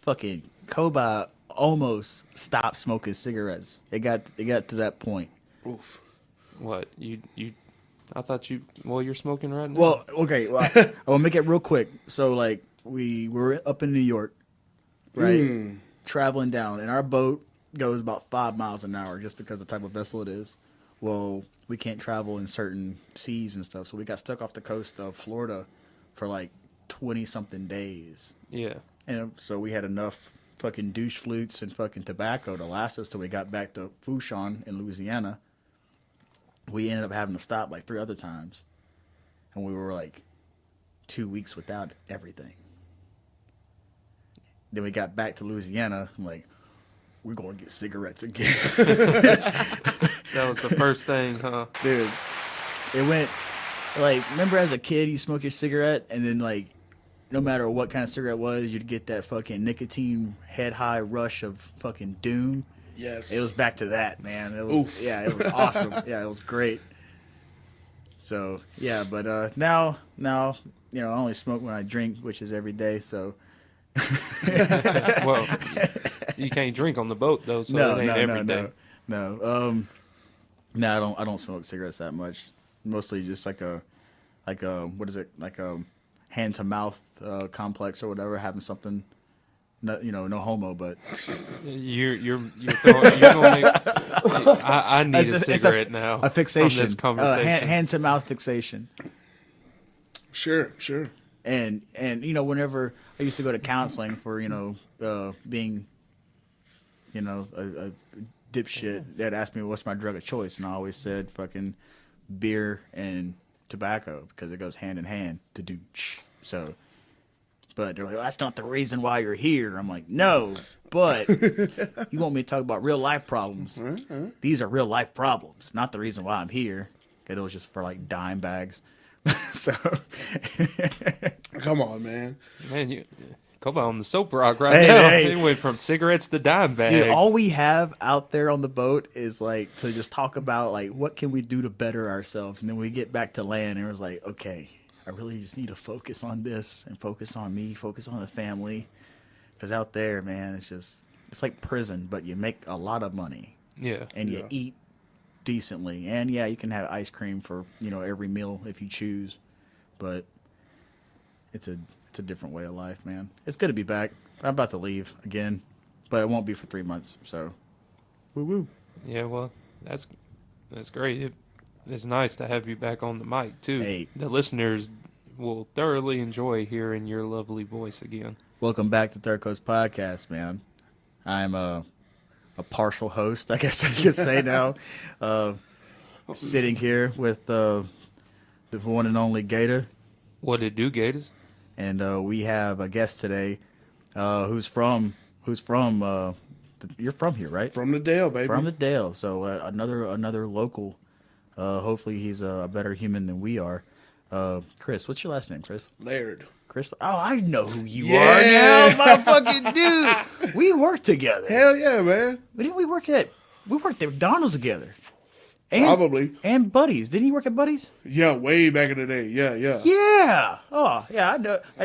fucking Kobi almost stopped smoking cigarettes. It got to that point. Oof. What you? I thought you. Well, you're smoking right now. Well, okay. Well, I'll make it real quick. So, like, we were up in New York, right? Traveling down, and our boat goes about 5 miles an hour just because of the type of vessel it is. Well, we can't travel in certain seas and stuff, so we got stuck off the coast of Florida for like 20-something days. Yeah. And so we had enough fucking douche flutes and fucking tobacco to last us till we got back to Fushun in Louisiana. We ended up having to stop like 3 other times. And we were like 2 weeks without everything. Then we got back to Louisiana. I'm like, we're going to get cigarettes again. That was the first thing, huh? Dude, it went, like, remember as a kid you smoke your cigarette and then, like, no matter what kind of cigarette it was, you'd get that fucking nicotine head-high rush of fucking doom. Yes. It was back to that, man. It was, yeah, it was awesome. Yeah, it was great. So, yeah, but now, you know, I only smoke when I drink, which is every day, so. Well, you can't drink on the boat, though, so it ain't every day. No, I don't smoke cigarettes that much. Mostly just like a what is it? Like a hand to mouth complex or whatever, having something. No, you know, no homo, but you're throwing. I need a cigarette now. A fixation. From this conversation. Hand to mouth fixation. Sure. And you know, whenever I used to go to counseling for, you know, being, you know, a dipshit that asked me what's my drug of choice, and I always said fucking beer and tobacco because it goes hand in hand to do so. But they're like, well, that's not the reason why you're here. I'm like, no, but you want me to talk about real life problems? These are real life problems, not the reason why I'm here. It was just for like dime bags. So, come on, man. Man, you come on the soap rock right now. Hey. It went from cigarettes to dime bags. Dude, all we have out there on the boat is like to just talk about like what can we do to better ourselves, and then we get back to land and it was like, okay, I really just need to focus on this and focus on me, focus on the family, because out there, man, it's like prison, but you make a lot of money, and you eat decently, and yeah, you can have ice cream for, you know, every meal if you choose, but it's a different way of life, man. It's good to be back. I'm about to leave again, but it won't be for 3 months, so woo. Yeah, well, that's great. It's nice to have you back on the mic too. Hey. The listeners will thoroughly enjoy hearing your lovely voice again. Welcome back to Third Coast Podcast, man. I'm a partial host, I guess I could say now. Sitting here with the one and only Gator. What it do, Gators? And we have a guest today who's from you're from here, right? From the Dale, baby. From the Dale. So another local. Hopefully he's a better human than we are. Kris, what's your last name, Kris? Laird. Kris. Oh, I know who you are now, motherfucking dude. We worked together. Hell yeah, man. Didn't we work at McDonald's together? Probably. And Buddies. Didn't you work at Buddies? Yeah, way back in the day. Yeah. Yeah. Oh, yeah, I know. I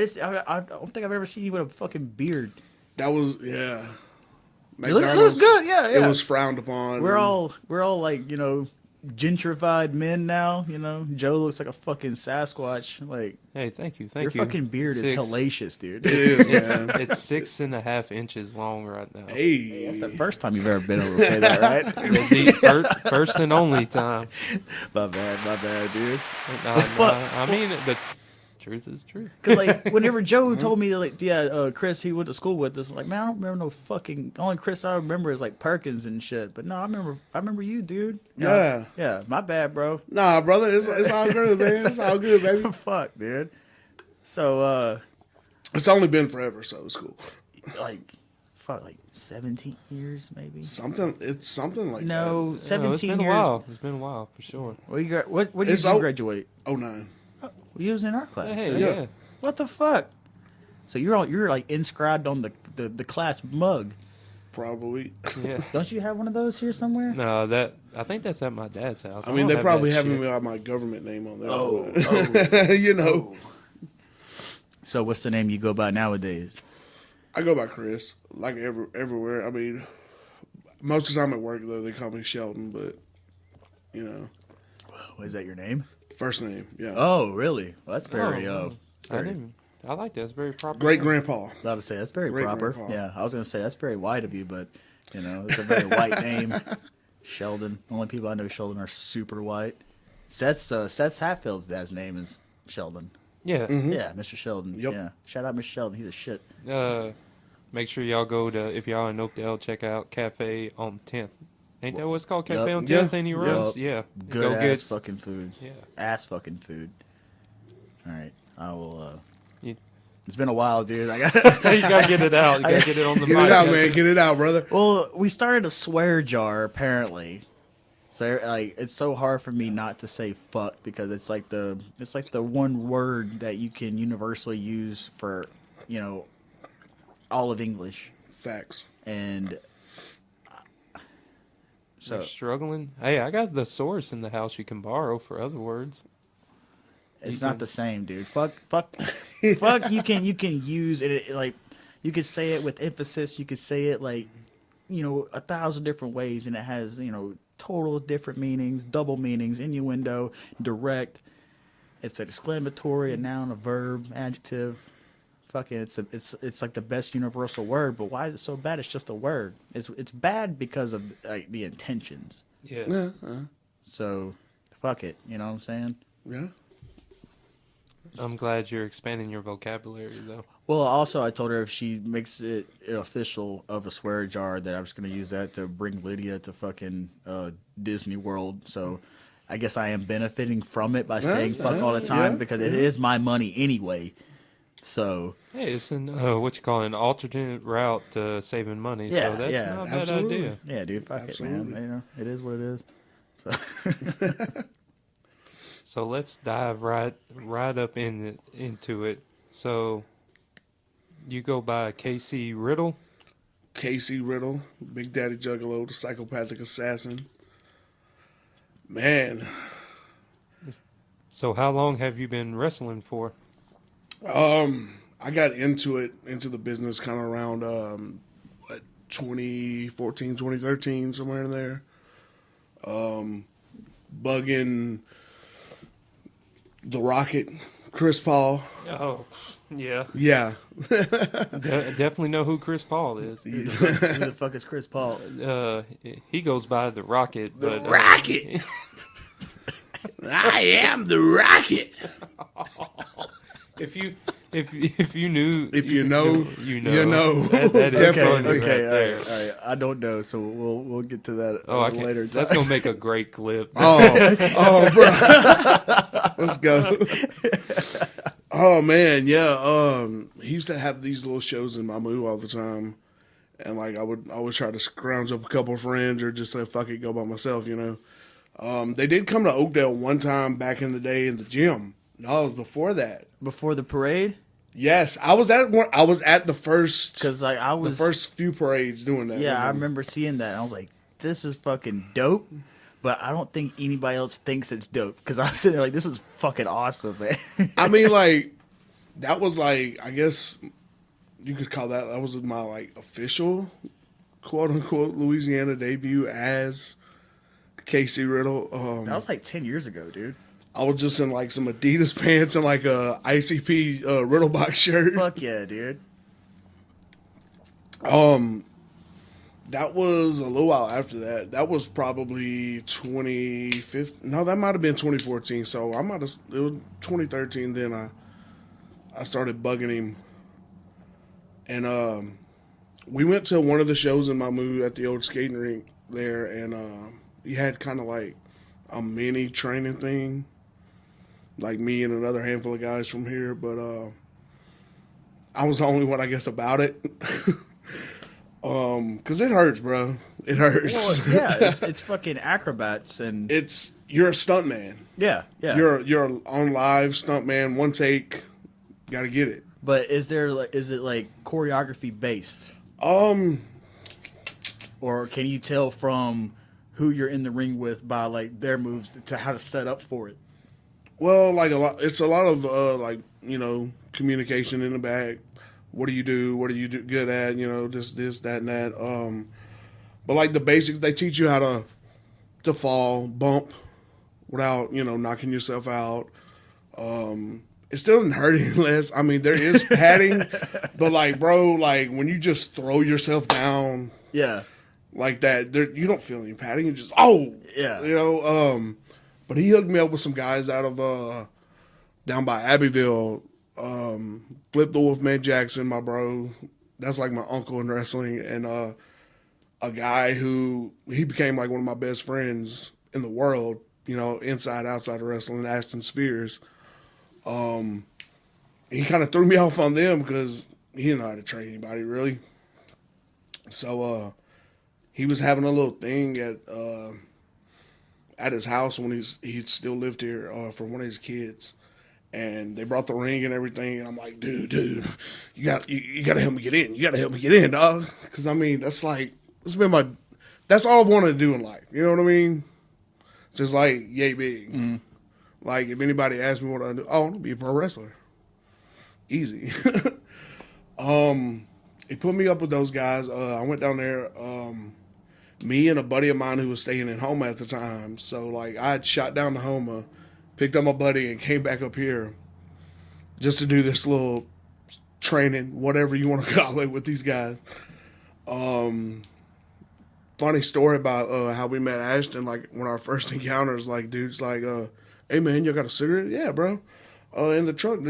don't think I've ever seen you with a fucking beard. That was, yeah. It looks good, yeah. It was frowned upon. We're all like, you know, gentrified men now, you know. Joe looks like a fucking Sasquatch. Like, hey, thank you. Your fucking beard is hellacious, dude. It is, man. It's 6.5 inches long right now. Hey. That's the first time you've ever been able to say that, right? It'll be first and only time. My bad, dude. I mean, the truth is true. Because, like, whenever Joe told me, like, Kris, he went to school with us, I'm like, man, I don't remember no fucking, only Kris I remember is, like, Perkins and shit. But, no, I remember you, dude. Yeah. Yeah, my bad, bro. Nah, brother, it's all good, man. It's all good, baby. Fuck, dude. So, it's only been forever, so it's cool. Like 17 years, maybe? It's something like that. No, 17 it's been years. A while. It's been a while, for sure. What did you graduate? 09. You was in our class. Hey, right? yeah. What the fuck? So you're like inscribed on the class mug. Probably. Yeah. Don't you have one of those here somewhere? No, I think that's at my dad's house. I mean, they probably have my government name on there. You know. So what's the name you go by nowadays? I go by Kris, like everywhere. I mean, most of the time at work, though, they call me Sheldon, but, you know. Is that your name? First name, yeah. Oh, really? Well, that's very, I like that. It's very proper. Great grandpa. About to say that's very Great proper. grandpa. Yeah, I was gonna say that's very white of you, but you know it's a very white name. Sheldon. Only people I know Sheldon are super white. Seth Hatfield's dad's name is Sheldon. Yeah. Yeah, Mr. Sheldon. Yep. Yeah, shout out Mr. Sheldon. He's a shit. Make sure y'all go to, if y'all in Oakdale, check out Cafe on 10th. Ain't that what it's called? Cafe on 10th, and he runs? Yeah. Good Go ass get fucking food. Yeah. Ass fucking food. All right, I will. You- It's been a while, dude. I got. You gotta get it out. You gotta get it on the Get mic. it out, man. Get it out, brother. Well, we started a swear jar apparently, so like it's so hard for me not to say fuck because it's like the one word that you can universally use for all of English, Facts. and so You're struggling. Hey, I got the source in the house you can borrow for other words. it's not the same, dude. Fuck. Fuck. You can use it like you can say it with emphasis. You can say it like 1,000 different ways, and it has total different meanings, double meanings, innuendo, direct. It's an exclamatory, a noun, a verb, adjective. Fucking, it's like the best universal word. But why is it so bad? It's just a word. It's bad because of like the intentions. Yeah. So, fuck it. You know what I'm saying? Yeah. I'm glad you're expanding your vocabulary, though. Well, also, I told her if she makes it official of a swear jar, that I'm just going to use that to bring Lydia to fucking Disney World. So I guess I am benefiting from it by saying fuck all the time because it is my money anyway. So Hey, it's an an alternate route to saving money. Yeah, so that's yeah, not a bad absolutely. idea. yeah, dude, fuck Absolutely. it, man. It is what it is. So So let's dive right up into it. So you go by KC Riddle. KC Riddle, Big Daddy Juggalo, the psychopathic assassin. Man, So how long have you been wrestling for? I got into the business kind of around 2014, 2013, somewhere in there. Bugging the Rocket, Chris Paul. Oh, yeah. Yeah. Definitely know who Chris Paul is. who the fuck is Chris Paul? He goes by the Rocket. But, Rocket. I am the Rocket. If you knew, You know. you know. That is Definitely. funny Okay, right all there. right. I don't know, so we'll get to that Oh, I later. can't. That's time. gonna make a great clip. Oh, bro. Let's go. Oh man, yeah. He used to have these little shows in Mamu all the time, and like I would always try to scrounge up a couple of friends or just say fuck it, go by myself, They did come to Oakdale one time back in the day in the gym. No, it was before that. Before the parade, Yes, I was at the first because like I was the first few parades doing that. Yeah, I remember seeing that. And I was like, this is fucking dope. But I don't think anybody else thinks it's dope. Because I was sitting there like, this is fucking awesome, man. I mean, like, that was like, I guess you could call that was my like official quote unquote Louisiana debut as KC Riddle. That was like 10 years ago, dude. I was just in like some Adidas pants and like a ICP Riddle box shirt. Fuck yeah, dude. That was a little while after that. That was probably 2015. No, that might have been 2014. So it was 2013. Then I started bugging him, and we went to one of the shows in Mamu at the old skating rink there, and he had kind of like a mini training thing, like me and another handful of guys from here. But I was the only one, I guess, about it. 'Cause it hurts, bro. It hurts. Well, yeah, it's fucking acrobats and You're a stunt man. yeah. You're on live stunt man, one take, gotta get it. But is it like choreography based, or can you tell from who you're in the ring with by like their moves to how to set up for it? Well, like it's a lot of communication in the back. what do you do? What are you good at? You know, this, that, and that. But like the basics, they teach you how to fall, bump, without, you know, knocking yourself out. It still doesn't hurt any less. I mean, there is padding, but like, bro, like when you just throw yourself down, Yeah. like that, you don't feel any padding. You just Yeah. you know. But he hooked me up with some guys out of down by Abbeville. Flip the Wolfman Jackson, my bro. That's like my uncle in wrestling, and a guy who he became like one of my best friends in the world. You know, inside, outside of wrestling, Ashton Spears. He kind of threw me off on them because he didn't know how to train anybody really. So he was having a little thing at his house when he still lived here for one of his kids, and they brought the ring and everything. And I'm like, dude, you got to help me get in. You got to help me get in, dog. Because I mean, that's all I've wanted to do in life. You know what I mean? It's just like yay big. Mm-hmm. Like, if anybody asks me what I do, I want to be a pro wrestler. Easy. He put me up with those guys. I went down there, me and a buddy of mine who was staying in Homa at the time. So, like, I had shot down to Homa, picked up my buddy, and came back up here just to do this little training, whatever you want to call it, with these guys. Funny story about how we met Ashton, like, when our first encounters, like, dude's like, hey, man, you got a cigarette? Yeah, bro. In the truck.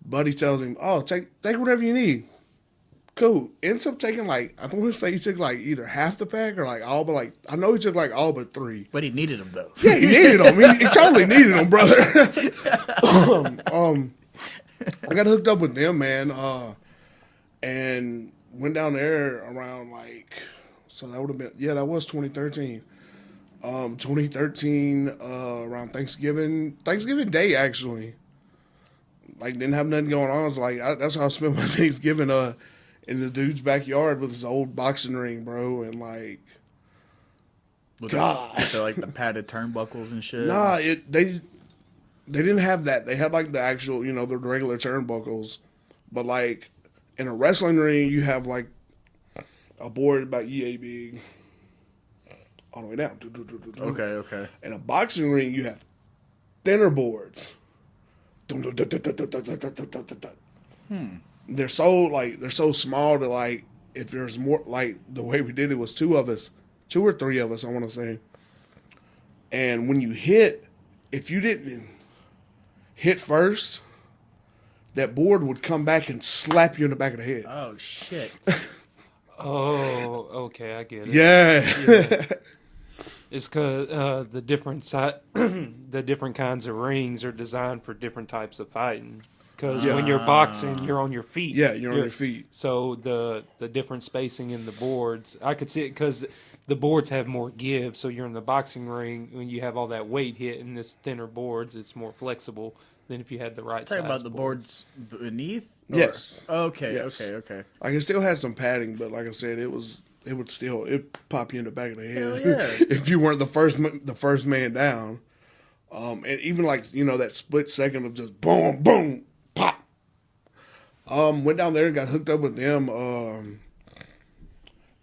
Buddy tells him, oh, take whatever you need. Cool. Ends up taking, like, I want to say he took, like, either half the pack or, like, all but, like, I know he took, like, all but 3. But he needed them, though. Yeah, he needed them. He totally needed them, brother. I got hooked up with them, man, and went down there around, like, so that would have been, that was 2013. 2013, around Thanksgiving Day, actually. Like, didn't have nothing going on. So, like, that's how I spent my Thanksgiving, in the dude's backyard with his old boxing ring, bro, and, like, With God. like the padded turnbuckles and shit. Nah, they didn't have that. They had, like, the actual, you know, the regular turnbuckles. But, like, in a wrestling ring, you have, like, a board about yay big all the way down. Okay. In a boxing ring, you have thinner boards. They're so small that, like, if there's more, like, the way we did it was 2 or 3 of us, I want to say. And when you hit, if you didn't hit first, that board would come back and slap you in the back of the head. Oh, shit. Oh, okay, I get it. Yeah. It's because the different kinds of rings are designed for different types of fighting. Because when you're boxing, you're on your feet. Yeah, you're on your feet. So the different spacing in the boards, I could see it because the boards have more give. So you're in the boxing ring when you have all that weight hitting this thinner boards, it's more flexible than if you had the right size. Talking about the boards beneath? Yes. Okay, Yes. okay. Like, it still had some padding, but like I said, it would still pop you in the back of the head. Hell yeah. If you weren't the first man down. And even, like, you know, that split second of just boom, boom, pop. Went down there and got hooked up with them.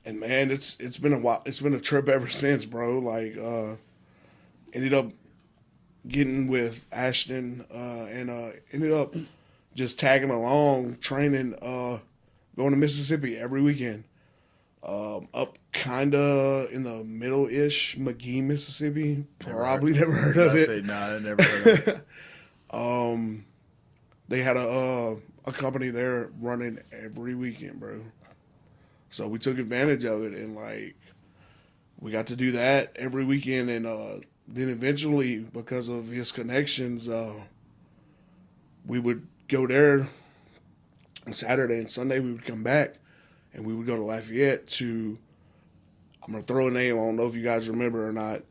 And man, it's been a while. It's been a trip ever since, bro. Like, ended up getting with Ashton, and ended up just tagging along, training, going to Mississippi every weekend. Up kinda in the middle-ish, McGee, Mississippi. Probably never heard of it. I never heard of it. They had a company there running every weekend, bro. So we took advantage of it, and, like, we got to do that every weekend. And then eventually, because of his connections, we would go there on Saturday and Sunday. We would come back, and we would go to Lafayette to, I'm going to throw a name, I don't know if you guys remember or not.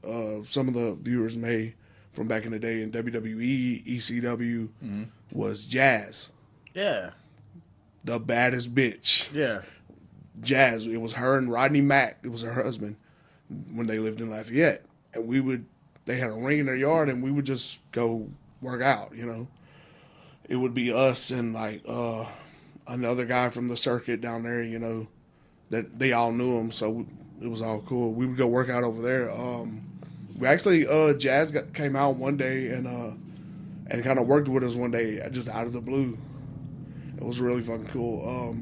Some of the viewers may, from back in the day in WWE, ECW, was Jazz. Yeah. The baddest bitch. Yeah. Jazz. It was her and Rodney Mack. It was her husband when they lived in Lafayette. And they had a ring in their yard, and we would just go work out, you know. It would be us and, like, another guy from the circuit down there, you know, that they all knew him, so it was all cool. We would go work out over there. We actually, Jazz came out one day and kind of worked with us one day, just out of the blue. It was really fucking cool.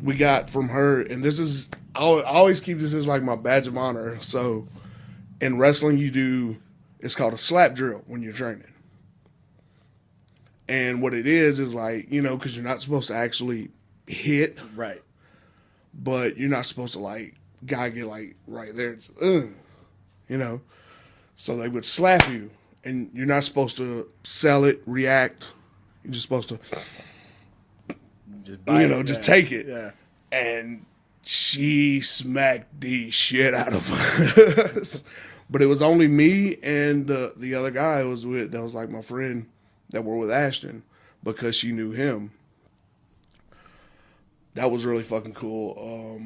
We got from her, and this is, I always keep this as like my badge of honor. So in wrestling, it's called a slap drill when you're training. And what it is like, you know, because you're not supposed to actually hit. Right. But you're not supposed to, like, guy get, like, right there. It's, you know. So they would slap you, and you're not supposed to sell it, react. You're just supposed to, just take it. Yeah. And she smacked the shit out of us. But it was only me and the other guy that was like my friend that were with Ashton, because she knew him. That was really fucking cool.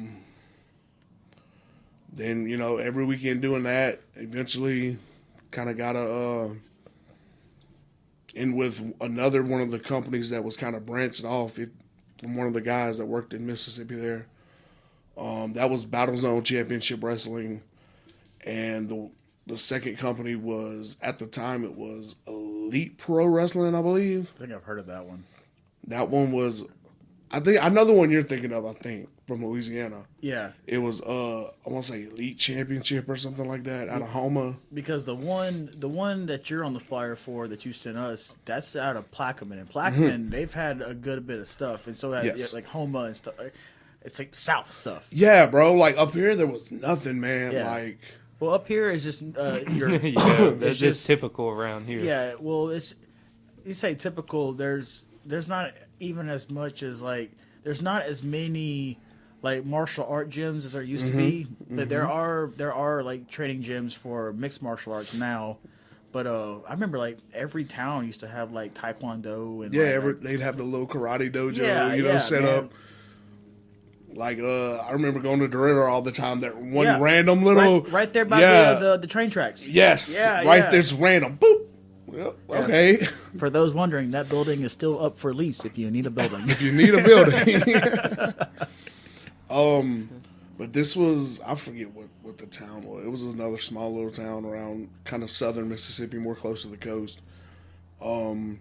Then, you know, every weekend doing that, eventually kind of got in with another one of the companies that was kind of branched off from one of the guys that worked in Mississippi there. That was Battle Zone Championship Wrestling. And the second company was, at the time, it was Elite Pro Wrestling, I believe. I think I've heard of that one. That one was, I think, another one you're thinking of, I think, from Louisiana. Yeah. It was, I want to say Elite Championship or something like that, out of Houma. Because the one that you're on the flyer for that you sent us, that's out of Plaquemine. And Plaquemine, they've had a good bit of stuff. And so, like Houma and stuff. It's like South stuff. Yeah, bro. Like, up here, there was nothing, man. Yeah. Like, well, up here is just That's just typical around here. Yeah, well, you say typical. There's not even as much as like there's not as many like martial art gyms as there used to be. But there are like training gyms for mixed martial arts now. But I remember like every town used to have like Taekwondo and they'd have the little karate dojo, set man. up. Like, I remember going to Dorito all the time. That one random little... Right there by the train tracks. Yes. There's random. Boop. Yep. Okay. For those wondering, that building is still up for lease if you need a building. If you need a building. But this was... I forget what the town was. It was another small little town around kind of southern Mississippi, more close to the coast. Got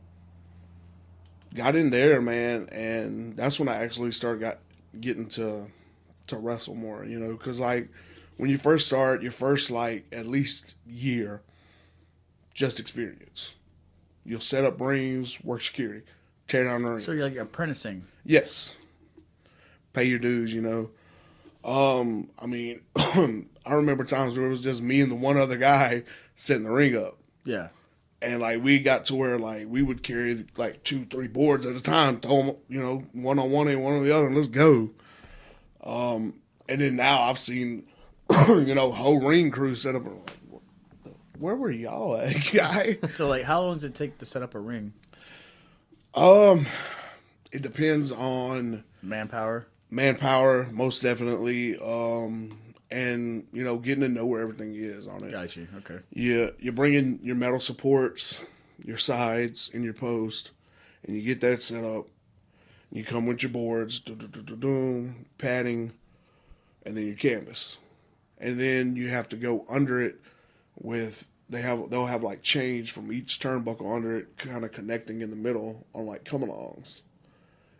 in there, man, and that's when I actually getting to wrestle more, you know, because like when you first start, your first like at least year, just experience. You'll set up rings, work security, tear down the ring. So you're like apprenticing. Yes, pay your dues, you know. I mean, I remember times where it was just me and the one other guy setting the ring up. Yeah. And, like, we got to where, like, we would carry, like, 2-3 boards at a time, throw them, you know, one on one and one on the other, and let's go. And then now I've seen, you know, whole ring crew set up. And I'm like, where were y'all at, guy? So, like, how long does it take to set up a ring? It depends on... Manpower, most definitely. And, you know, getting to know where everything is on it. Got you. Okay. Yeah, you bring in your metal supports, your sides, and your post, and you get that set up. You come with your boards, padding, and then your canvas. And then you have to go under it with, they'll have like chains from each turnbuckle under it, kind of connecting in the middle on like come-alongs.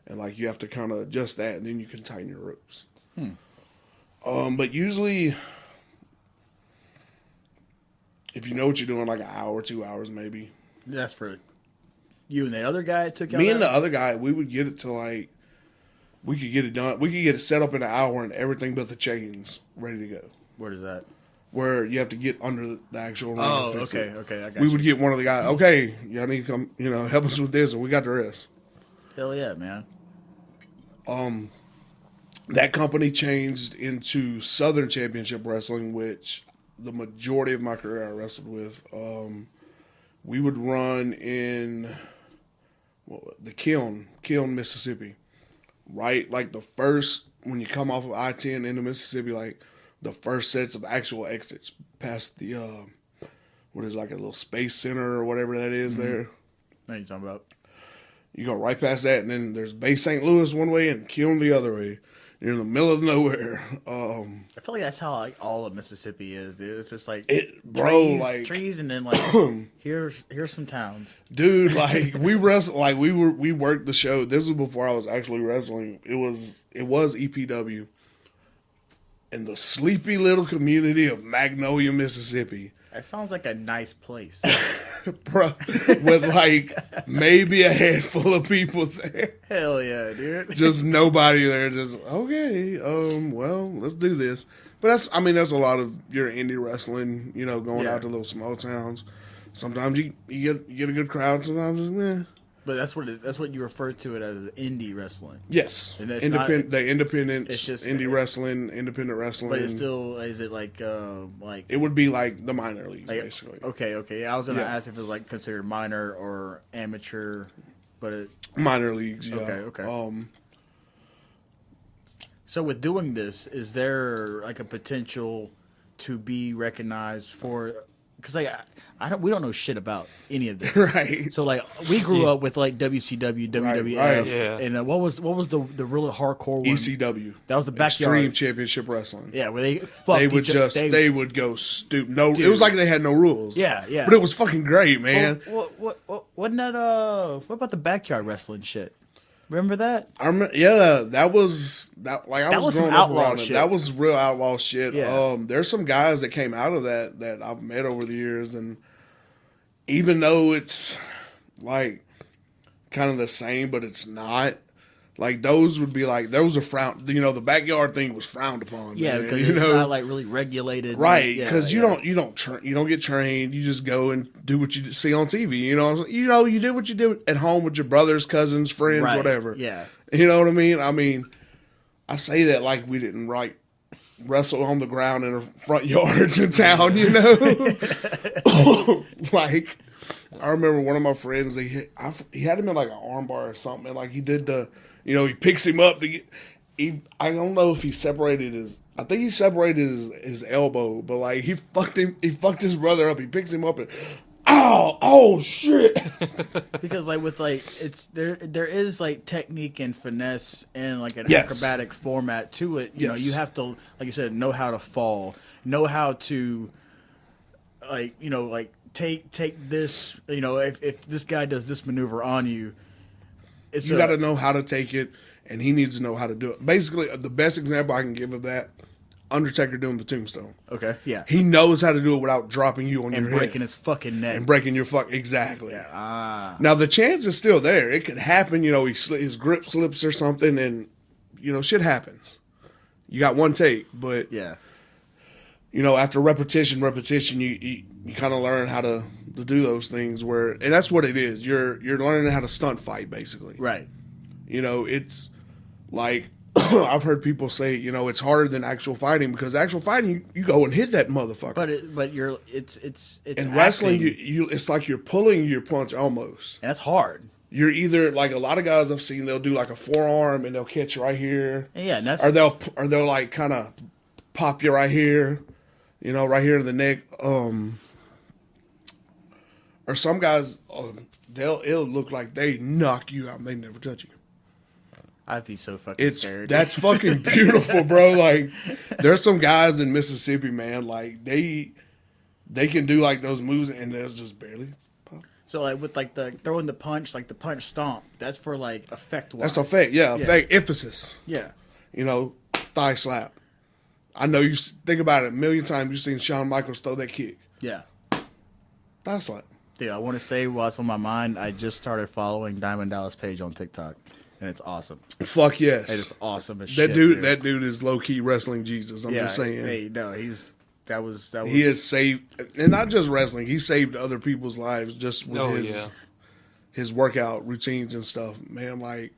And like you have to kind of adjust that, and then you can tighten your ropes. But usually, if you know what you're doing, like an hour, 2 hours maybe. That's for you and that other guy took Me and the other guy, we would get it to like, we could get it done. We could get it set up in an hour and everything but the chains ready to go. Where is that? Where you have to get under the actual ring. Oh, okay, I got We you. would get one of the guys, okay, y'all need to come, you know, help us with this, and we got the rest. Hell yeah, man. That company changed into Southern Championship Wrestling, which the majority of my career I wrestled with. We would run in the Kiln, Mississippi. Right? Like the first, when you come off of I-10 into Mississippi, like the first sets of actual exits past the, what is like a little space center or whatever that is there. What are you talking about? You go right past that, and then there's Bay St. Louis one way and Kiln the other way. You're in the middle of nowhere. I feel like that's how like all of Mississippi is, dude. It's just like trees, and then like here's some towns, dude. Like we worked the show. This was before I was actually wrestling. It was EPW in the sleepy little community of Magnolia, Mississippi. That sounds like a nice place. Bro, with like maybe a handful of people there. Hell yeah, dude. Just nobody there. Just okay. Well, let's do this. But that's a lot of your indie wrestling. You know, going out to those small towns. Sometimes you get a good crowd. Sometimes it's meh. But that's what you refer to it as indie wrestling. Yes, and it's independent. It's just indie wrestling, independent wrestling. But it's still, is it like it would be like the minor leagues, like, basically. Okay. I was gonna ask if it was like considered minor or amateur, but minor leagues. Yeah. Okay. So with doing this, is there like a potential to be recognized for? Because like we don't know shit about any of this, right? So like we grew up with like WCW, WWF, and what was the really hardcore one? ECW. That was the backyard Extreme Championship Wrestling. Yeah, where they would go stupid. No, dude. It was like they had no rules. Yeah. But it was fucking great, man. What wasn't that? What about the backyard wrestling shit? Remember that? I remember. Yeah, that was that. Like I was some growing outlaw up shit. That was real outlaw shit. Yeah. There's some guys that came out of that I've met over the years, and even though it's like kind of the same, but it's not. Like those would be like those are frowned. You know, the backyard thing was frowned upon. Yeah, man, because it's not like really regulated, right? Because you don't get trained. You just go and do what you see on TV. You know, you do what you do at home with your brothers, cousins, friends, whatever. Yeah, you know what I mean. I say that like we didn't wrestle on the ground in our front yards in town. You know, like I remember one of my friends. He had him in like an armbar or something. And like he did the. You know, he picks him up to get. I don't know if he separated his. I think he separated his elbow, but like he fucked him. He fucked his brother up. He picks him up and, oh shit! Because like with like it's there is like technique and finesse and like an acrobatic format to it. You know, you have to, like you said, know how to fall, know how to, like take this. You know, if this guy does this maneuver on you. You got to know how to take it, and he needs to know how to do it. Basically, the best example I can give of that, Undertaker doing the tombstone. Okay, yeah. He knows how to do it without dropping you on your head. And breaking his fucking neck. And breaking your exactly. Yeah. Now, the chance is still there. It could happen, you know, his grip slips or something, and, you know, shit happens. You got one take, but, yeah. You know, after repetition, you kind of learn how to do those things and that's what it is. You're learning how to stunt fight, basically. Right. You know, it's like I've heard people say, you know, it's harder than actual fighting because actual fighting you go and hit that motherfucker. But it's in wrestling it's like you're pulling your punch almost. And that's hard. You're either like a lot of guys I've seen, they'll do like a forearm and they'll catch you right here. Yeah, and that's or they'll like kind of pop you right here, you know, right here in the neck. Or some guys, it'll look like they knock you out and they never touch you. I'd be so fucking scared. That's fucking beautiful, bro. Like, there's some guys in Mississippi, man. Like they can do like those moves and they'll just barely pop. So like with like the throwing the punch, like the punch stomp, that's for like effect. That's effect, effect, emphasis. Yeah, you know, thigh slap. I know you think about it a million times. You've seen Shawn Michaels throw that kick. Yeah, thigh slap. Dude, I want to say what's on my mind. I just started following Diamond Dallas Page on TikTok, and it's awesome. Fuck yes, it is awesome as shit. Dude. That dude is low key wrestling Jesus. I'm just saying. Hey, no, that was. He has saved, and not just wrestling. He saved other people's lives just with his workout routines and stuff. Man, like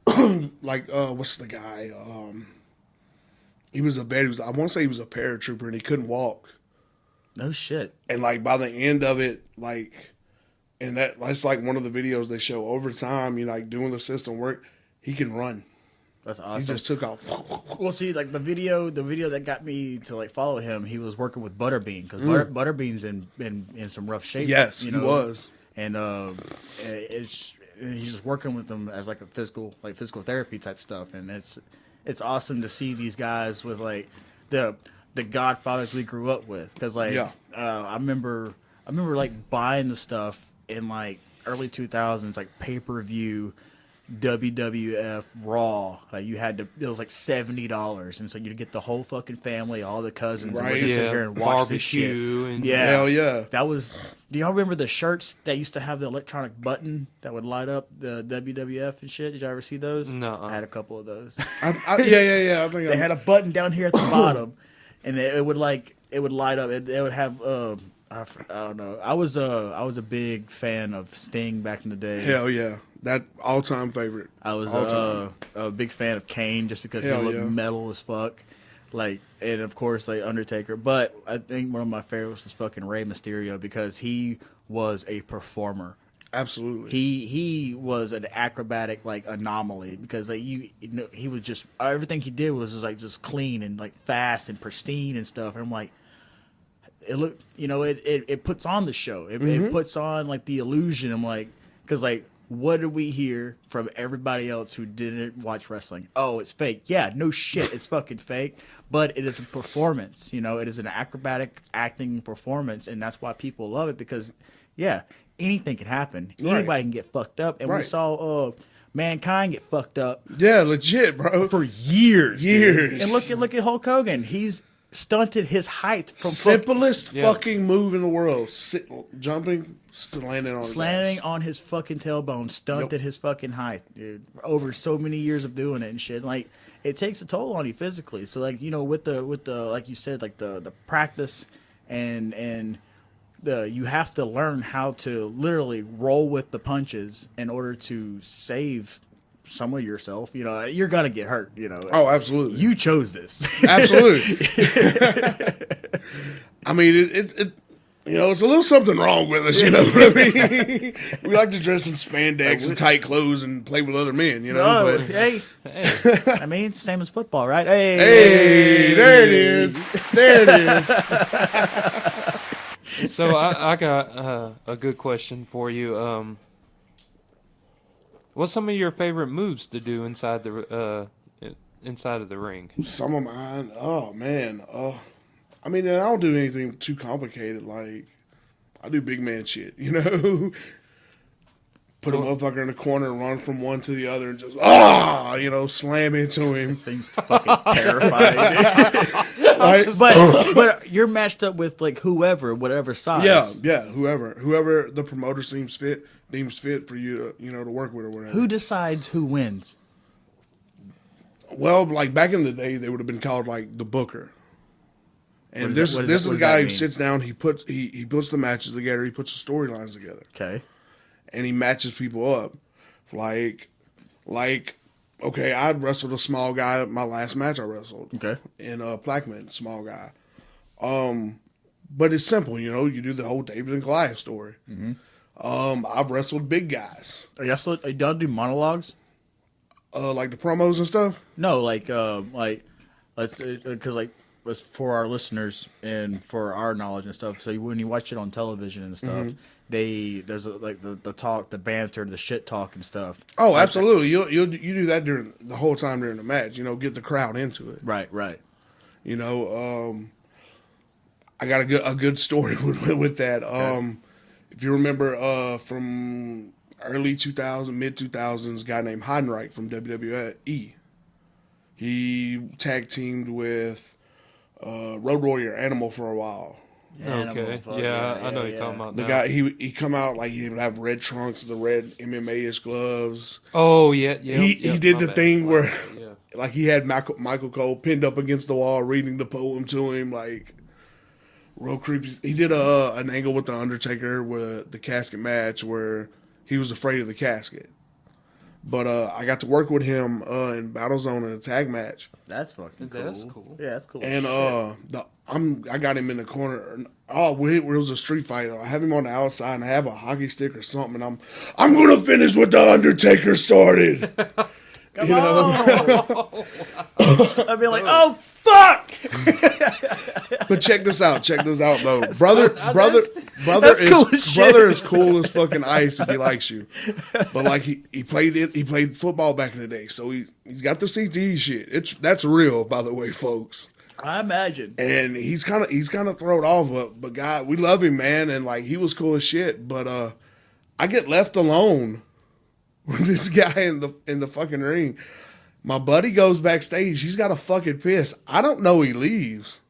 what's the guy? He was I want to say he was a paratrooper, and he couldn't walk. No shit. And like by the end of it, like, and that's like one of the videos they show over time, you know, like doing the system work, he can run. That's awesome. He just took off. Well, see, like the video that got me to like follow him, he was working with Butterbean because Butterbean's in some rough shape. Yes, you know? He was. And it's he's just working with them as like a physical therapy type stuff, and it's awesome to see these guys with like the godfathers we grew up with, because like I remember like buying the stuff in like early 2000s, like pay-per-view WWF Raw. Like you had to, it was like $70, and so you'd get the whole fucking family, all the cousins, and we'd sit here and watch this shit. And Hell yeah. That was. Do y'all remember the shirts that used to have the electronic button that would light up the WWF and shit? Did y'all ever see those? No. I had a couple of those. Yeah. I think They had a button down here at the bottom, and it would light up. It would have I don't know. I was a big fan of Sting back in the day. Hell yeah, that all-time favorite. I was a big fan of Kane just because he looked metal as fuck. Like, and of course, like Undertaker. But I think one of my favorites was fucking Rey Mysterio, because he was a performer. Absolutely. He was an acrobatic like anomaly, because like he was just, everything he did was just clean and like fast and pristine and stuff. And I'm like, it looked, it puts on the show. It puts on like the illusion. I'm like, because like, what did we hear from everybody else who didn't watch wrestling? Oh, it's fake. Yeah, no shit, it's fucking fake. But it is a performance. It is an acrobatic acting performance, and that's why people love it, because, yeah, anything can happen. Right. Anybody can get fucked up, and we saw Mankind get fucked up. Yeah, legit, bro. For years. Years. And look at Hulk Hogan. He's stunted his height from simplest fucking move in the world. Jumping, landing on his fucking tailbone, stunted his fucking height, dude. Over so many years of doing it and shit. Like, it takes a toll on you physically. So like, with the like you said, like the practice and you have to learn how to literally roll with the punches in order to save some of yourself. You're gonna get hurt. Oh, absolutely. You chose this. Absolutely. I mean, it's a little something wrong with us. You know what I mean? We like to dress in spandex and tight clothes and play with other men. But hey. I mean, it's the same as football, right? Hey, there it is. There it is. So I got a good question for you. What's some of your favorite moves to do inside of the ring? Some of mine, oh man, I mean, I don't do anything too complicated. Like, I do big man shit, Put a motherfucker in the corner, run from one to the other, and just slam into him. Seems fucking terrifying. But you're matched up with like whatever size. Yeah, whoever the promoter deems fit for you to, to work with or whatever. Who decides who wins? Well, like back in the day, they would have been called like the booker. And this is the guy who sits down. He puts the matches together. He puts the storylines together. Okay. And he matches people up. Like, okay, I wrestled a small guy. My last match I wrestled. Okay. In Plaquemine, small guy. But it's simple, You do the whole David and Goliath story. Mm-hmm. I've wrestled big guys. Y'all do monologues? Like the promos and stuff. No, let's for our listeners and for our knowledge and stuff. So when you watch it on television and stuff, there's the talk, the banter, the shit talk and stuff. Oh, absolutely. You do that during the whole time during the match. Get the crowd into it. Right. I got a good story with that. Okay. If you remember from early 2000, mid 2000s, a guy named Heidenreich from WWE. He tag teamed with Road Warrior Animal for a while. Okay. Yeah, I know you're talking about the now. guy. He come out like he would have red trunks, the red MMA-ish gloves. Oh yeah. He did the thing where like he had Michael Cole pinned up against the wall, reading the poem to him, like real creepy. He did an angle with the Undertaker with the casket match where he was afraid of the casket. But I got to work with him in Battlezone in a tag match. That's fucking cool. That's cool. Yeah, that's cool. And I got him in the corner. It was a street fight. I have him on the outside, and I have a hockey stick or something. And I'm gonna finish what the Undertaker started. Come on. I'd be like, oh fuck! But check this out though, brother That's cool as is shit. brother is cool as fucking ice if he likes you. But like he played football back in the day, so he's got the CTE shit. That's real, by the way, folks. I imagine. And he's kind of thrown off, but God, we love him, man, and like he was cool as shit. But I get left alone with this guy in the fucking ring. My buddy goes backstage. He's got a fucking piss. I don't know he leaves.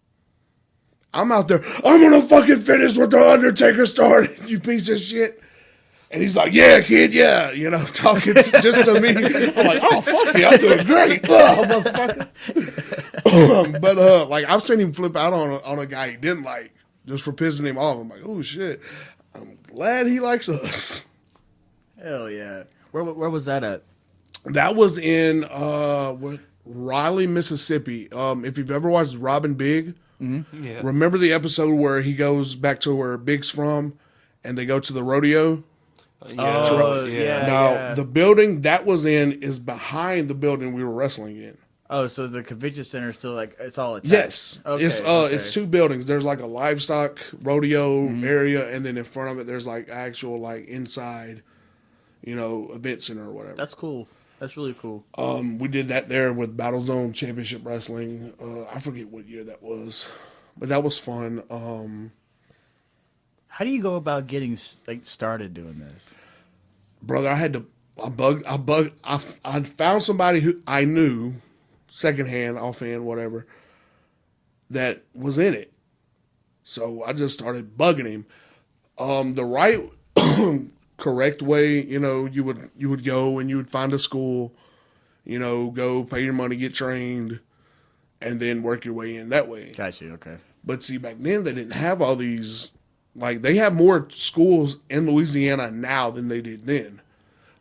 I'm out there. I'm gonna fucking finish what the Undertaker started. You piece of shit. And he's like, yeah, kid, yeah. You know, talking just to me. I'm like, oh, fuck me. I'm doing great. Motherfucker. But like, I've seen him flip out on a guy he didn't like just for pissing him off. I'm like, oh, shit. I'm glad he likes us. Hell yeah. Where was that at? That was in Riley, Mississippi. If you've ever watched Robin Big, Yeah. remember the episode where he goes back to where Big's from and they go to the rodeo? Oh, yeah. Now, the building that was in is behind the building we were wrestling in. Oh, so the convention center is still like it's all attached. Yes. Okay, It's two buildings. There's like a livestock rodeo area, and then in front of it there's like actual like inside, event center or whatever. That's cool. That's really cool. We did that there with Battle Zone Championship Wrestling. I forget what year that was, but that was fun. How do you go about getting started doing this? Brother, I found somebody who I knew, secondhand, offhand, whatever, that was in it. So I just started bugging him. The right, correct way, you would go and you would find a school, go pay your money, get trained, and then work your way in that way. Got you. Okay. But see, back then they didn't have all these. Like, they have more schools in Louisiana now than they did then.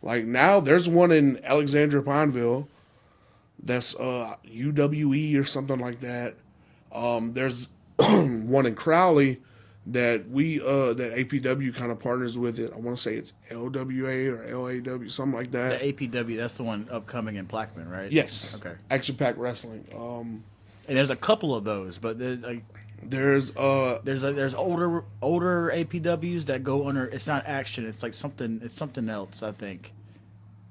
Like, now there's one in Alexandria Pineville that's UWE or something like that. There's one in Crowley that that APW kind of partners with it. I want to say it's LWA or LAW, something like that. The APW, that's the one upcoming in Plaquemine, right? Yes. Okay. Action Pack Wrestling. And there's a couple of those, but there's like. There's older APWs that go under. It's not action. It's like something. It's something else. I think.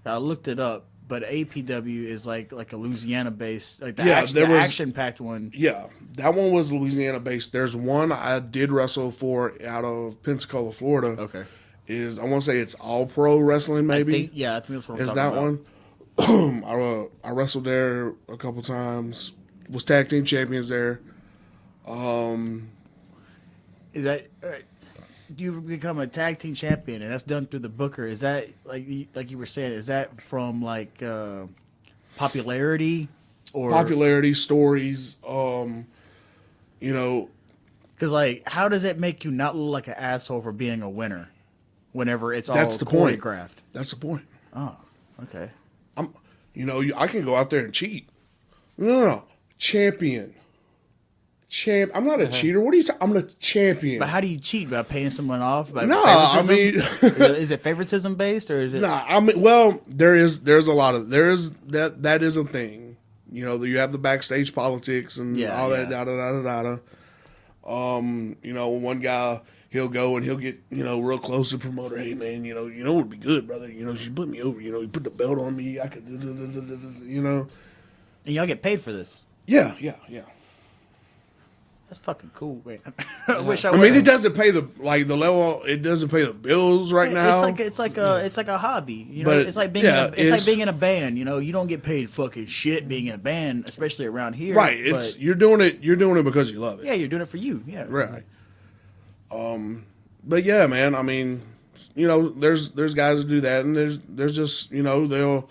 I looked it up, but APW is like a Louisiana based, like the action packed one. Yeah, that one was Louisiana based. There's one I did wrestle for out of Pensacola, Florida. Okay. I want to say it's All Pro Wrestling, maybe. I think that's what I'm is talking that about. one? I wrestled there a couple times. Was tag team champions there. Is that you become a tag team champion, and that's done through the booker? Is that like you were saying? Is that from like popularity or popularity stories? Because like, how does it make you not look like an asshole for being a winner? Whenever it's all That's the point. choreographed. That's the point. Oh, okay. I can go out there and cheat. No. Champion. I'm not a cheater. What are you talking? I'm a champion. But how do you cheat? By paying someone off? By No, favoritism? is it favoritism based or is it? well, there's a lot of that is a thing. You have the backstage politics and all that. One guy, he'll go and he'll get real close to the promoter. Hey man, it would be good, brother. She put me over. You put the belt on me. I could. And y'all get paid for this. Yeah. That's fucking cool, man. I wish I mean, it doesn't pay the level. It doesn't pay the bills right now. It's like a hobby. But it's like being like being in a band. You don't get paid fucking shit being in a band, especially around here. Right. You're doing it because you love it. Yeah, you're doing it for you. Yeah. Right. But yeah, man. I mean, there's guys that do that, and there's just they'll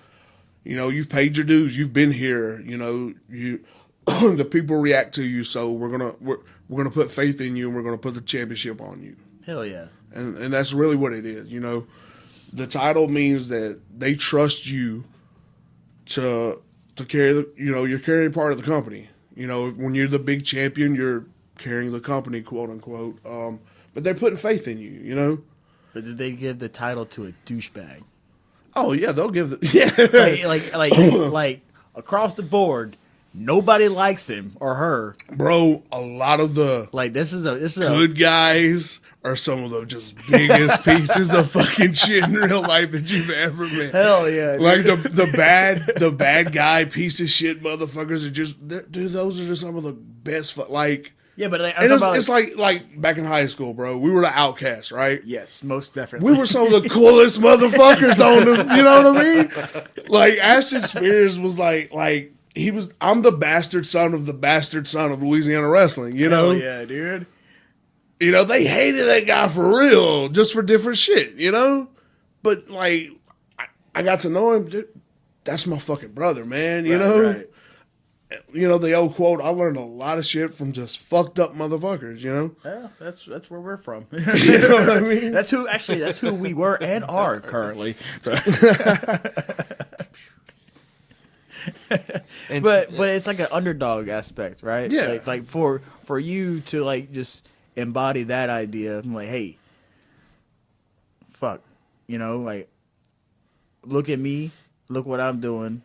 you've paid your dues. You've been here. You. The people react to you, so we're gonna put faith in you, and we're gonna put the championship on you. Hell yeah! And that's really what it is. The title means that they trust you to carry you're carrying part of the company. When you're the big champion, you're carrying the company, quote unquote. But they're putting faith in you. But did they give the title to a douchebag? Oh yeah, they'll give like across the board. Nobody likes him or her, bro. A lot of the this is a good guys are some of the just biggest pieces of fucking shit in real life that you've ever met. Hell yeah, dude. Like the bad guy piece of shit motherfuckers are just, dude, those are just some of the best, like. Yeah, but And it's like back in high school, bro. We were the outcasts, right? yes, most definitely. We were some of the coolest motherfuckers on the, you know what I mean? Like Ashton Spears was like I'm the bastard son of Louisiana wrestling, you know? Hell yeah, dude. You know, they hated that guy for real, just for different shit, you know? But like I got to know him, dude, that's my fucking brother, man, you know? Right. You know, the old quote, I learned a lot of shit from just fucked up motherfuckers, you know? Yeah, that's where we're from. You know what I mean? That's who we were and are currently. So. but it's like an underdog aspect, right? Yeah. Like for you to like just embody that idea. I'm like, hey, fuck, you know, like look at me, look what I'm doing.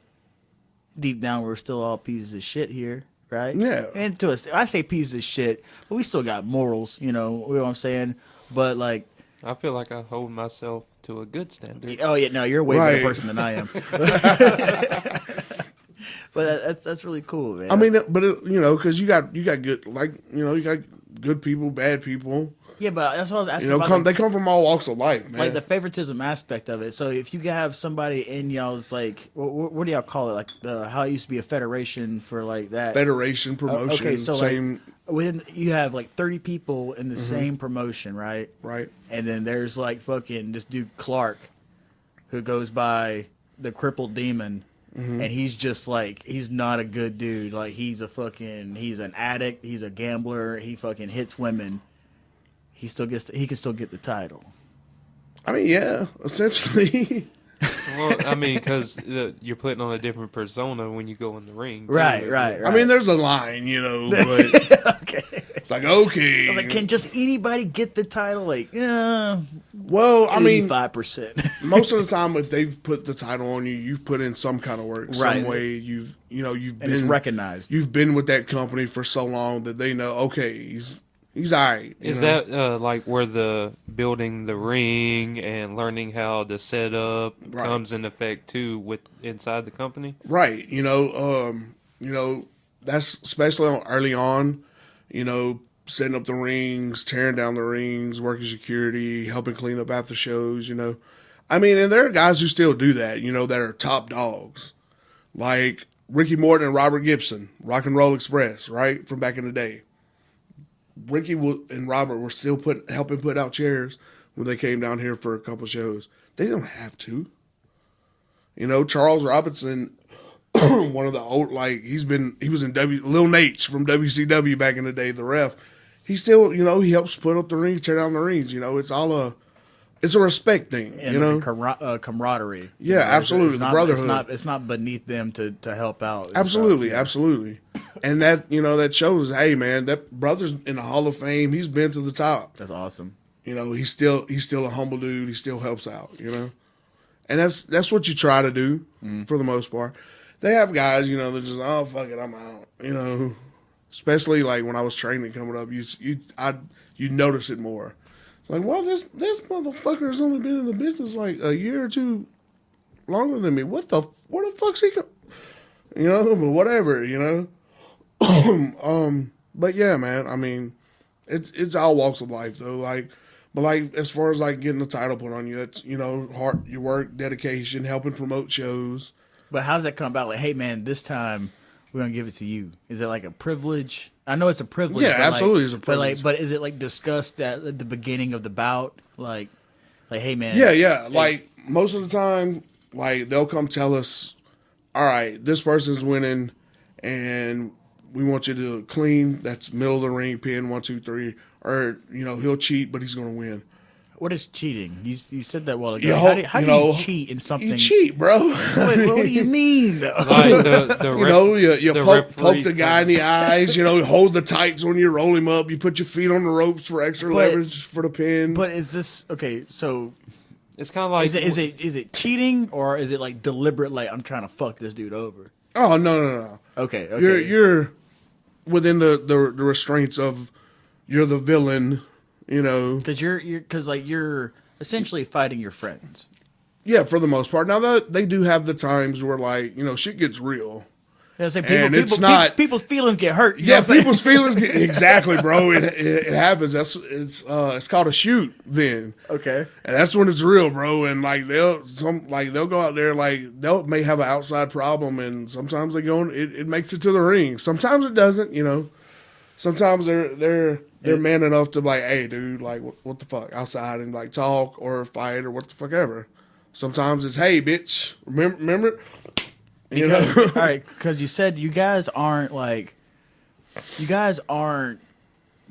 Deep down, we're still all pieces of shit here, right? Yeah. And to us, I say pieces of shit, but we still got morals, you know what I'm saying? But like, I feel like I hold myself to a good standard. oh yeah, no, you're a way Right. better person than I am. But that's really cool, man. I mean, but you know, because you got good, like, you know, you got good people, bad people. yeah, but that's what I was asking You know, about. they come from all walks of life, man. Like the favoritism aspect of it. So if you could have somebody in y'all's like, what do y'all call it? Like how it used to be a federation for like that Federation promotion, okay, so same, like within you have like 30 people in the same promotion, right? right? And then there's like fucking this dude Clark, who goes by the Crippled Demon, and he's just like he's not a good dude. Like he's an addict. He's a gambler. He fucking hits women. He can still get the title. I mean, yeah, essentially. Well, I mean, because you're putting on a different persona when you go in the ring. too. Right. I mean, there's a line, you know, but Okay. it's like, okay. I was like, can just anybody get the title? Like, Well, I mean, 85%. most of the time, if they've put the title on you, you've put in some kind of work, some Right. way. You've and been it's recognized. You've been with that company for so long that they know, okay, he's all right. Is you know? that like where the building the ring and learning how to set up Right. comes in effect too with inside the company? Right. You know, that's especially early on, you know, setting up the rings, tearing down the rings, working security, helping clean up after shows, you know. I mean, and there are guys who still do that, you know, that are top dogs. Like Ricky Morton and Robert Gibson, Rock and Roll Express, right? From back in the day. Ricky and Robert were still helping put out chairs when they came down here for a couple shows. They don't have to. You know, Charles Robinson, one of the old, like, he was in Lil Nate's from WCW back in the day, the ref. He still, you know, he helps put up the rings, tear down the rings. You know, it's a respect thing, And you know? camaraderie. Yeah, You know, absolutely, It's the not, brotherhood. It's not beneath them to help out. and Absolutely, stuff. absolutely. And that, you know, that shows, hey, man, that brother's in the Hall of Fame. He's been to the top. That's awesome. You know, he's still a humble dude. He still helps out, you know? And that's what you try to do for the most part. They have guys, you know, they're just, oh, fuck it, I'm out, you know? Especially, like, when I was training coming up, you notice it more. It's like, well, this motherfucker has only been in the business, like, a year or two longer than me. Where the fuck's he you know, but whatever, you know? But yeah, man, I mean, it's all walks of life, though, like, but like, as far as like getting the title put on you, that's, you know, your work, dedication, helping promote shows. But how does that come about? Like, hey, man, this time we're gonna give it to you. Is it like a privilege? I know it's a privilege. Yeah, but absolutely, like, it's a privilege. But is it like discussed at the beginning of the bout? Like, hey, man. Yeah. Hey, Like most of the time, like they'll come tell us, all right, this person's winning, and we want you to clean. That's middle of the ring, pin 1, 2, 3, or you know he'll cheat, but he's gonna win. What is cheating? You said that a while ago. You do you cheat in something? You cheat, bro. Wait, what do you mean, though? Like the You know, you the poke referees the guy in the eyes. You know, hold the tights when you roll him up. You put your feet on the ropes for extra leverage for the pin. But is this okay? So It's kind of like is it cheating or is it like deliberate? Like I'm trying to fuck this dude over. Oh no. Okay. You're within the restraints of you're the villain. You know, because you're essentially fighting your friends. yeah, for the most part. Now they do have the times where like shit gets real. You know what I'm And saying? it's not people's feelings get hurt. You know yeah, what I'm saying? people's feelings get exactly, bro. It happens. It's called a shoot then. Okay. And that's when it's real, bro. And like they'll go out there, like may have an outside problem, and sometimes they go it makes it to the ring. Sometimes it doesn't, Sometimes they're man enough to be like, hey, dude, like what the fuck, outside and like talk or fight or what the fuck ever. Sometimes it's, hey, bitch, remember. All right, because you said you guys aren't.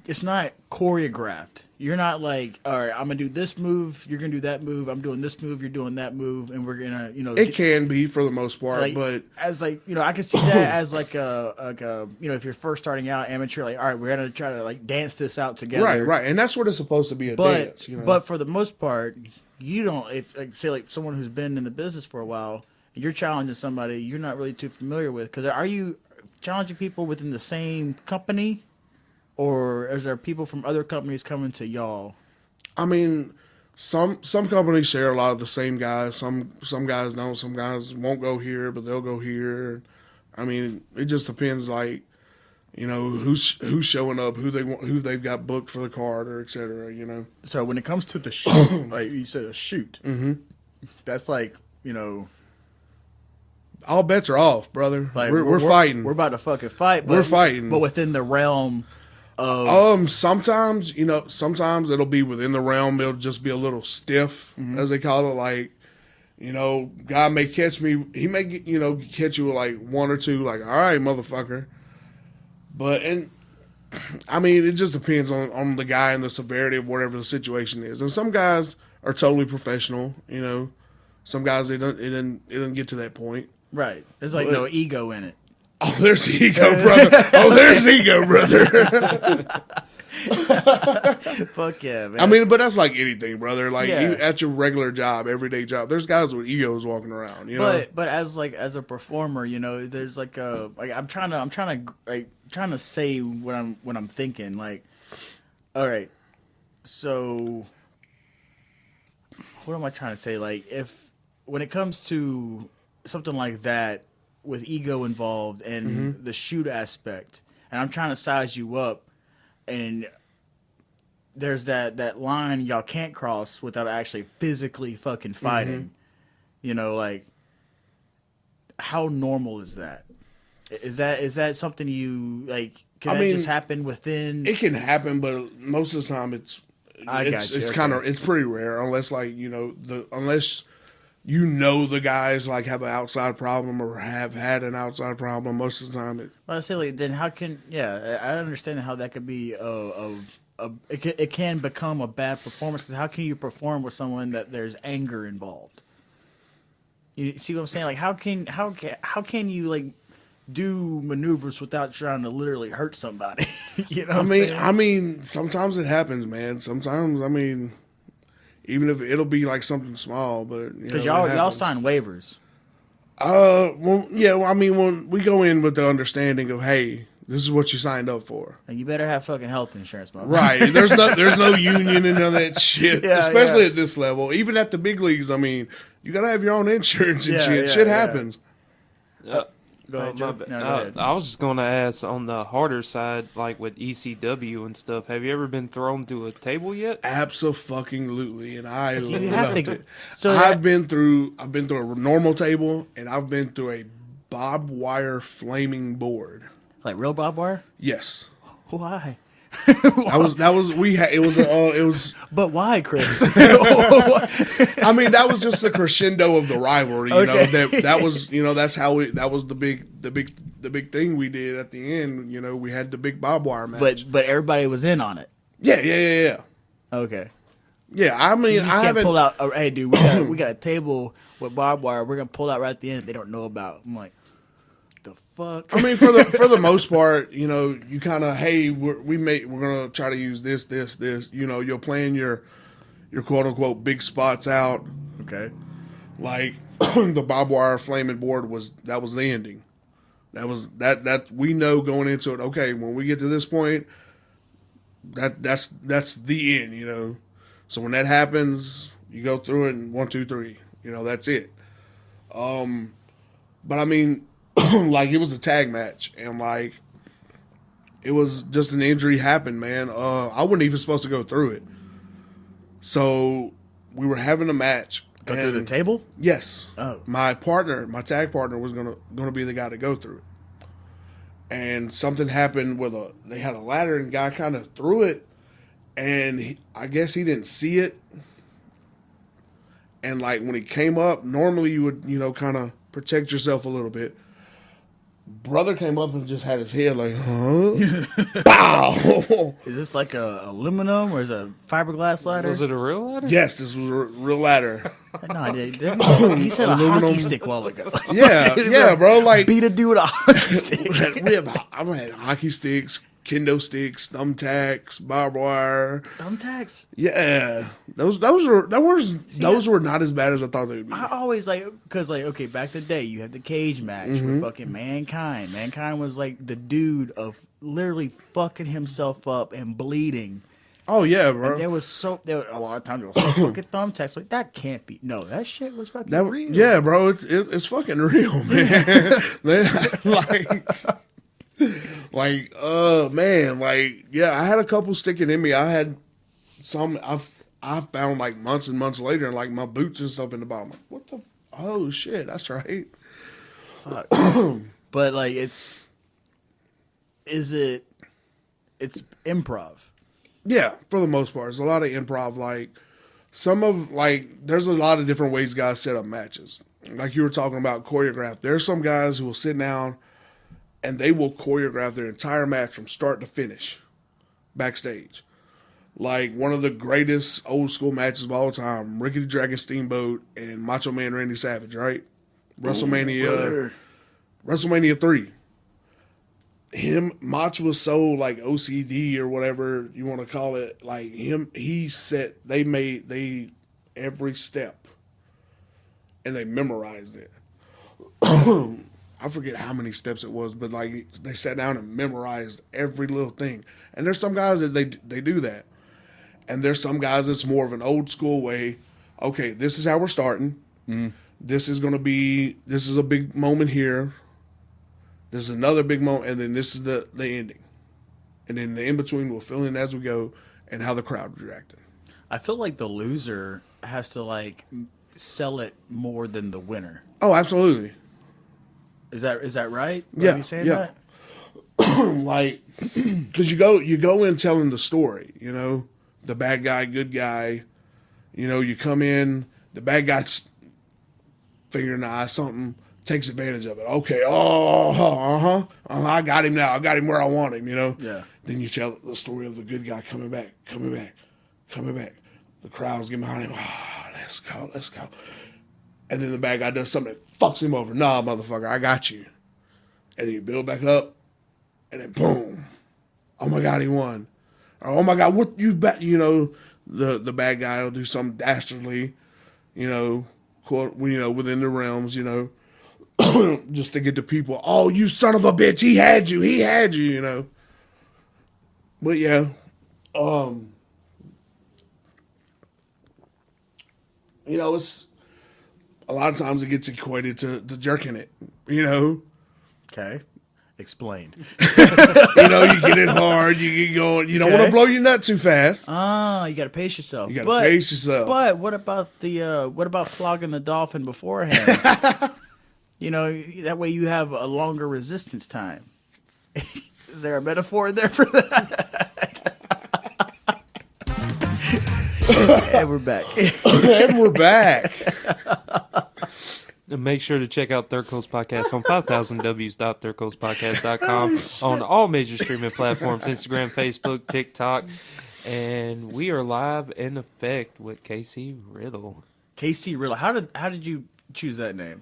It's not choreographed. You're not like, all right, I'm gonna do this move, you're gonna do that move, I'm doing this move, you're doing that move, and we're gonna, It can be for the most part, like, but as I can see that as like a if you're first starting out amateur, like, all right, we're gonna try to like dance this out together, right, and that's what it's supposed to be, dance. But for the most part, you don't. If say like someone who's been in the business for a while, and you're challenging somebody you're not really too familiar with, because are you challenging people within the same company? Or is there people from other companies coming to y'all? I mean, some companies share a lot of the same guys. Some guys don't. Some guys won't go here, but they'll go here. I mean, it just depends. Like, who's showing up, who they've got booked for the card, or et cetera. So when it comes to the shoot, like you said, a shoot, that's like all bets are off, brother. like we're fighting. We're about to fucking fight. But, we're fighting, but within the realm. Sometimes it'll be within the realm. It'll just be a little stiff, as they call it. Like, guy may catch me. He may catch you with like one or two. Like, all right, motherfucker. But I mean, it just depends on the guy and the severity of whatever the situation is. And some guys are totally professional. Some guys it doesn't get to that point. Right. There's like no ego in it. Oh, there's ego, brother. There's ego, brother. Fuck yeah, man. I mean, but that's like anything, brother. Like Yeah. at your regular job, everyday job, there's guys with egos walking around. But as a performer, there's like I'm trying to say what I'm thinking. Like, all right, so what am I trying to say? Like, if when it comes to something like that, with ego involved and the shoot aspect, and I'm trying to size you up, and there's that line y'all can't cross without actually physically fucking fighting. Like, how normal is that? Is that something you like? Can that just happen within? It can happen, but most of the time it's pretty rare, unless like unless the guys like have an outside problem or have had an outside problem. Most of the time, I say, like, then how can? Yeah, I understand how that could be it can become a bad performance. How can you perform with someone that there's anger involved? You see what I'm saying? Like, how can you like do maneuvers without trying to literally hurt somebody? I mean, sometimes it happens, man. Sometimes, I mean. Even if it'll be like something small, but because y'all sign waivers. Well, yeah. Well, I mean, when we go in with the understanding of, hey, this is what you signed up for. And you better have fucking health insurance, my right? There's no union and none of that shit. Yeah, especially at this level. Even at the big leagues, I mean, you gotta have your own insurance and shit. Shit happens. Go ahead, Joe. Go ahead. I was just going to ask, on the harder side, like with ECW and stuff, have you ever been thrown through a table yet? Absolutely, and I loved it. So I've been through a normal table, and I've been through a barbed wire flaming board. Like real barbed wire? Yes. Why? It was. But why, Kris? I mean, that was just the crescendo of the rivalry. That was that was the big thing we did at the end. We had the big barbed wire match. But everybody was in on it. Yeah. Okay. Yeah, I mean, you just can't pull out. Hey, dude, we got a table with barbed wire. We're gonna pull out right at the end. They don't know about. I'm like, the fuck? I mean, for the most part, you kind of, hey, we're gonna try to use this. You're playing your quote unquote big spots out. Okay. Like the barbed wire flaming board was the ending. That we know going into it. Okay, when we get to this point, that's the end, you know. So when that happens, you go through it and 1, 2, 3, you know, that's it. But I mean, like, it was a tag match, and like, it was just an injury happened, man. I wasn't even supposed to go through it. So we were having a match. Go through the table? Yes. Oh. My tag partner was gonna be the guy to go through it. And something happened with they had a ladder, and the guy kind of threw it, and I guess he didn't see it. And like when he came up, normally you would, you know, kind of protect yourself a little bit. Brother came up and just had his head like, huh? Bow! Is this like a aluminum or is it a fiberglass ladder? Was it a real ladder? Yes, this was a real ladder. No, I didn't. He said a hockey stick a while ago. Yeah, bro. Like, beat a dude with a hockey stick. I've had hockey sticks, kendo sticks, thumbtacks, barbed wire. Thumbtacks? Yeah, those were not as bad as I thought they would be. I always because okay, back in the day, you had the cage match with fucking Mankind. Mankind was like the dude of literally fucking himself up and bleeding. Oh yeah, bro. And there was a lot of times there was fucking thumbtacks. Like, that can't be. No, that shit was fucking real. Yeah, bro. It's fucking real, man. Man, like, yeah, I had a couple sticking in me. I had some I found like months and months later, and like my boots and stuff in the bottom. Like, what the? Oh shit, that's right. Fuck. But like, it's improv. Yeah, for the most part, it's a lot of improv. Like there's a lot of different ways guys set up matches. Like you were talking about choreograph. There's some guys who will sit down and they will choreograph their entire match from start to finish backstage. Like one of the greatest old school matches of all time, Ricky the Dragon Steamboat and Macho Man Randy Savage, right? WrestleMania 3. Macho was so like OCD or whatever you want to call it. Like they made every step and they memorized it. I forget how many steps it was, but like they sat down and memorized every little thing. And there's some guys that they do that. And there's some guys that's more of an old school way. Okay, this is how we're starting. Mm. This is a big moment here. This is another big moment, and then this is the ending. And then the in-between we'll fill in as we go and how the crowd reacted. I feel like the loser has to like sell it more than the winner. Oh, absolutely. Is that right? Yeah, Are you saying yeah. that? Like, because you go in telling the story, you know, the bad guy, good guy. You know, you come in, the bad guy's finger in the eye, something, takes advantage of it. Okay, I got him now. I got him where I want him, you know? Yeah. Then you tell the story of the good guy coming back. The crowd's getting behind him. Let's go. And then the bad guy does something that fucks him over. Nah, motherfucker, I got you. And then you build back up, and then boom. Oh my God, he won. Or, oh my God, what you bet? You know, the bad guy will do something dastardly, you know, within the realms, you know, just to get the people. Oh, you son of a bitch! He had you, you know. But yeah, you know, it's a lot of times it gets equated to jerking it, you know. Okay. Explain. You know, you get it hard, you get going. You don't want to blow your nut too fast. You got to pace yourself. Pace yourself. But what about flogging the dolphin beforehand? You know, that way you have a longer resistance time. Is there a metaphor in there for that? And we're back. And make sure to check out Third Coast Podcast on 5000ws.thirdcoastpodcast.com on all major streaming platforms, Instagram, Facebook, TikTok. And we are live in effect with KC Riddle. KC Riddle. How did you choose that name?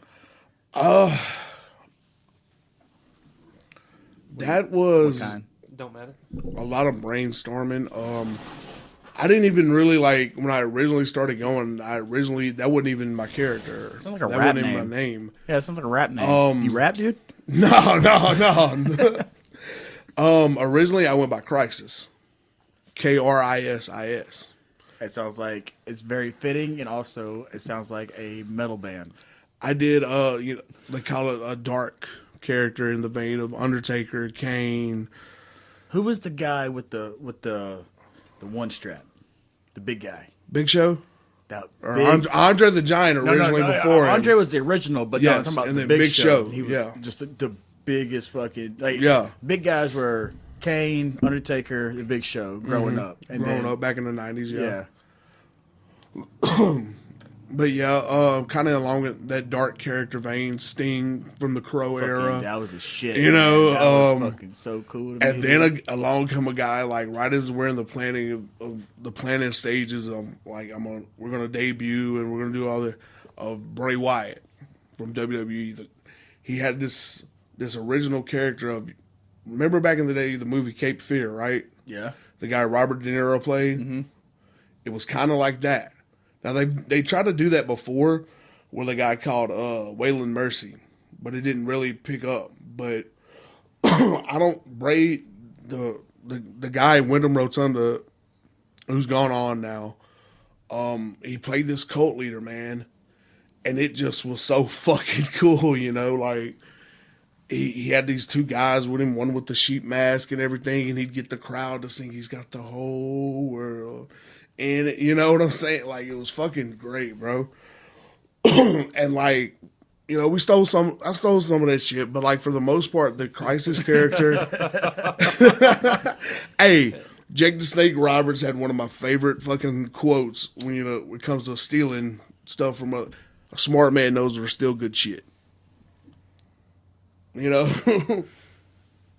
That was Don't matter. a lot of brainstorming. I didn't even really like when I originally started going. That wasn't even my character. It sounds like a that rap wasn't name. even my name. Yeah, it sounds like a rap name. You rap, dude? No. Originally I went by Crisis. Krisis. It sounds like it's very fitting, and also it sounds like a metal band. I did, they call it a dark character in the vein of Undertaker, Kane. Who was the guy with the one strap? The big guy. Big Show? That Or big, Andre the Giant originally before him. Andre was the original, but no, I'm Yes, talking about and the then Big Big Show. Show, He was yeah. just the biggest fucking big guys were Kane, Undertaker, the Big Show growing up. And Growing then, up back in the 90s, yeah. But yeah, kind of along that dark character vein, Sting from the Crow Fucking, era. that was a shit. You know, man. That was fucking so cool to me. And then along come a guy like right as we're in the planning of the planning stages of like we're gonna debut and we're gonna do all the of Bray Wyatt from WWE. He had this original character of, remember back in the day the movie Cape Fear, right? Yeah. The guy Robert De Niro played. Mm-hmm. It was kind of like that. Now they tried to do that before with a guy called Waylon Mercy, but it didn't really pick up. But Bray, the guy Wyndham Rotunda, who's gone on now, he played this cult leader, man, and it just was so fucking cool, you know, like he had these two guys with him, one with the sheep mask and everything, and he'd get the crowd to sing "He's Got the Whole World." And you know what I'm saying? Like, it was fucking great, bro. And like, you know, I stole some of that shit, but like for the most part, the Crisis character. Hey, Jake the Snake Roberts had one of my favorite fucking quotes when it comes to stealing stuff from a smart man knows they're still good shit. You know?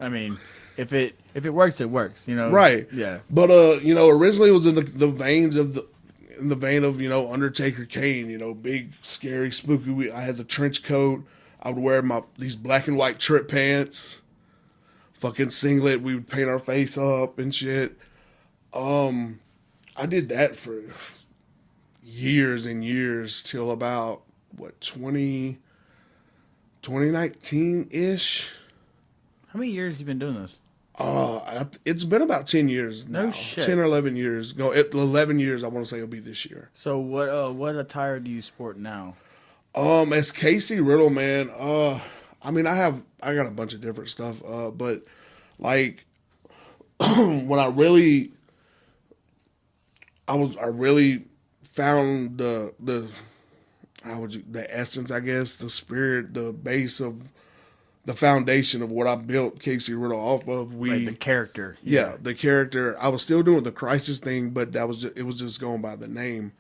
I mean, if it works, it works. You know, Right. Yeah. But originally it was in the vein of Undertaker, Kane. Big, scary, spooky. I had the trench coat. I would wear these black and white trip pants, fucking singlet. We would paint our face up and shit. I did that for years and years till about 2019 ish. How many years have you been doing this? It's been about 10 years now. No shit. 10 or 11 years. No, 11 years I want to say it'll be this year. So what attire do you sport now? As KC Riddle, man, I mean, I got a bunch of different stuff, but like when I really found the essence, I guess, the spirit, the base of the foundation of what I built KC Riddle off of. The character. Yeah, the character. I was still doing the Crisis thing, but it was just going by the name.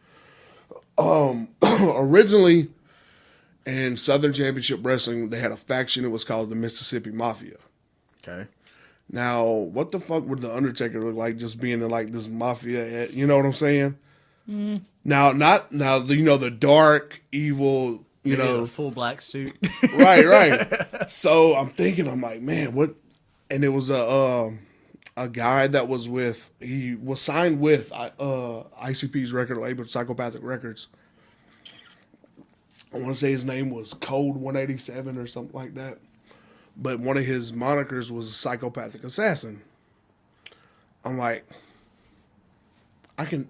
Originally in Southern Championship Wrestling, they had a faction. It was called the Mississippi Mafia. Okay. Now, what the fuck would the Undertaker look like just being in like this mafia? You know what I'm saying? Mm. Now, the dark, evil. Maybe a full black suit. Right. So I'm like, man, what? And it was a guy that he was signed with ICP's record label, Psychopathic Records. I want to say his name was Code 187 or something like that. But one of his monikers was Psychopathic Assassin. I'm like, I can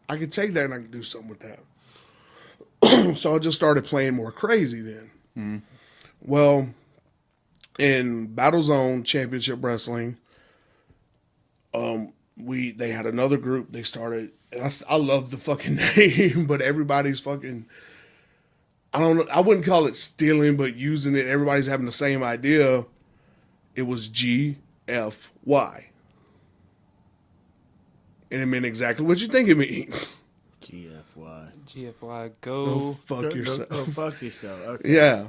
take that and I can do something with that. So I just started playing more crazy then. Mm-hmm. Well, in Battle Zone Championship Wrestling, they had another group. They started, and I love the fucking name, but everybody's fucking, I don't know, I wouldn't call it stealing, but using it, everybody's having the same idea. It was GFY. And it meant exactly what you think it means. GFY, go fuck yourself. Go fuck yourself. Okay. Yeah.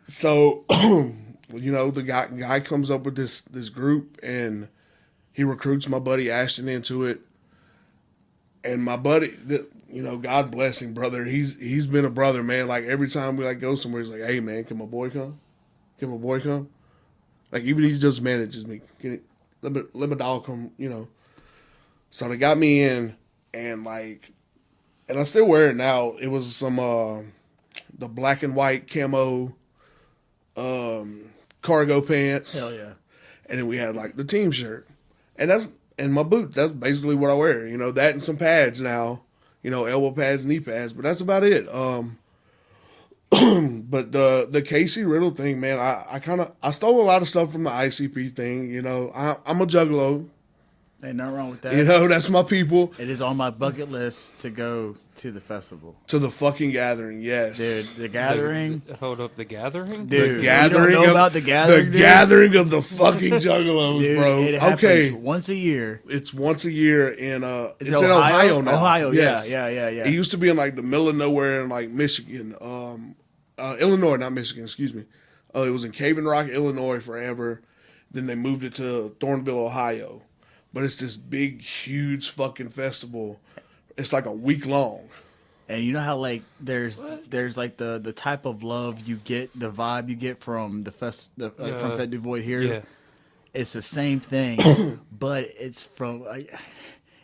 So, the guy comes up with this group, and he recruits my buddy Ashton into it. And my buddy, God bless him, brother. He's been a brother, man. Like every time we go somewhere, he's like, "Hey, man, can my boy come? Can my boy come?" Like even he just manages me. Let my dog come, So they got me in, and I still wear it now. It was some the black and white camo cargo pants. Hell yeah. And then we had the team shirt. And that's and my boots. That's basically what I wear. You know, that and some pads now. You know, elbow pads, knee pads, but that's about it. But the KC Riddle thing, man, I stole a lot of stuff from the ICP thing. You know, I'm a juggalo. Ain't nothing wrong with that. You know, that's my people. It is on my bucket list to go to the festival. To the fucking gathering, yes. Dude, the gathering. Hold up, the gathering? Dude, The gathering you don't know about the gathering, The dude? gathering of the fucking juggalos, Dude, bro. it happens Okay. once a year. It's once a year in it's in Ohio? Ohio now. Ohio, Yes. yeah. It used to be in like the middle of nowhere in like Michigan, Illinois, not Michigan. Excuse me. It was in Cave and Rock, Illinois, forever. Then they moved it to Thornville, Ohio. But it's this big, huge fucking festival. It's like a week long. And you know how like there's like the type of love you get, the vibe you get from from Fête du Void here. Yeah. It's the same thing, but it's from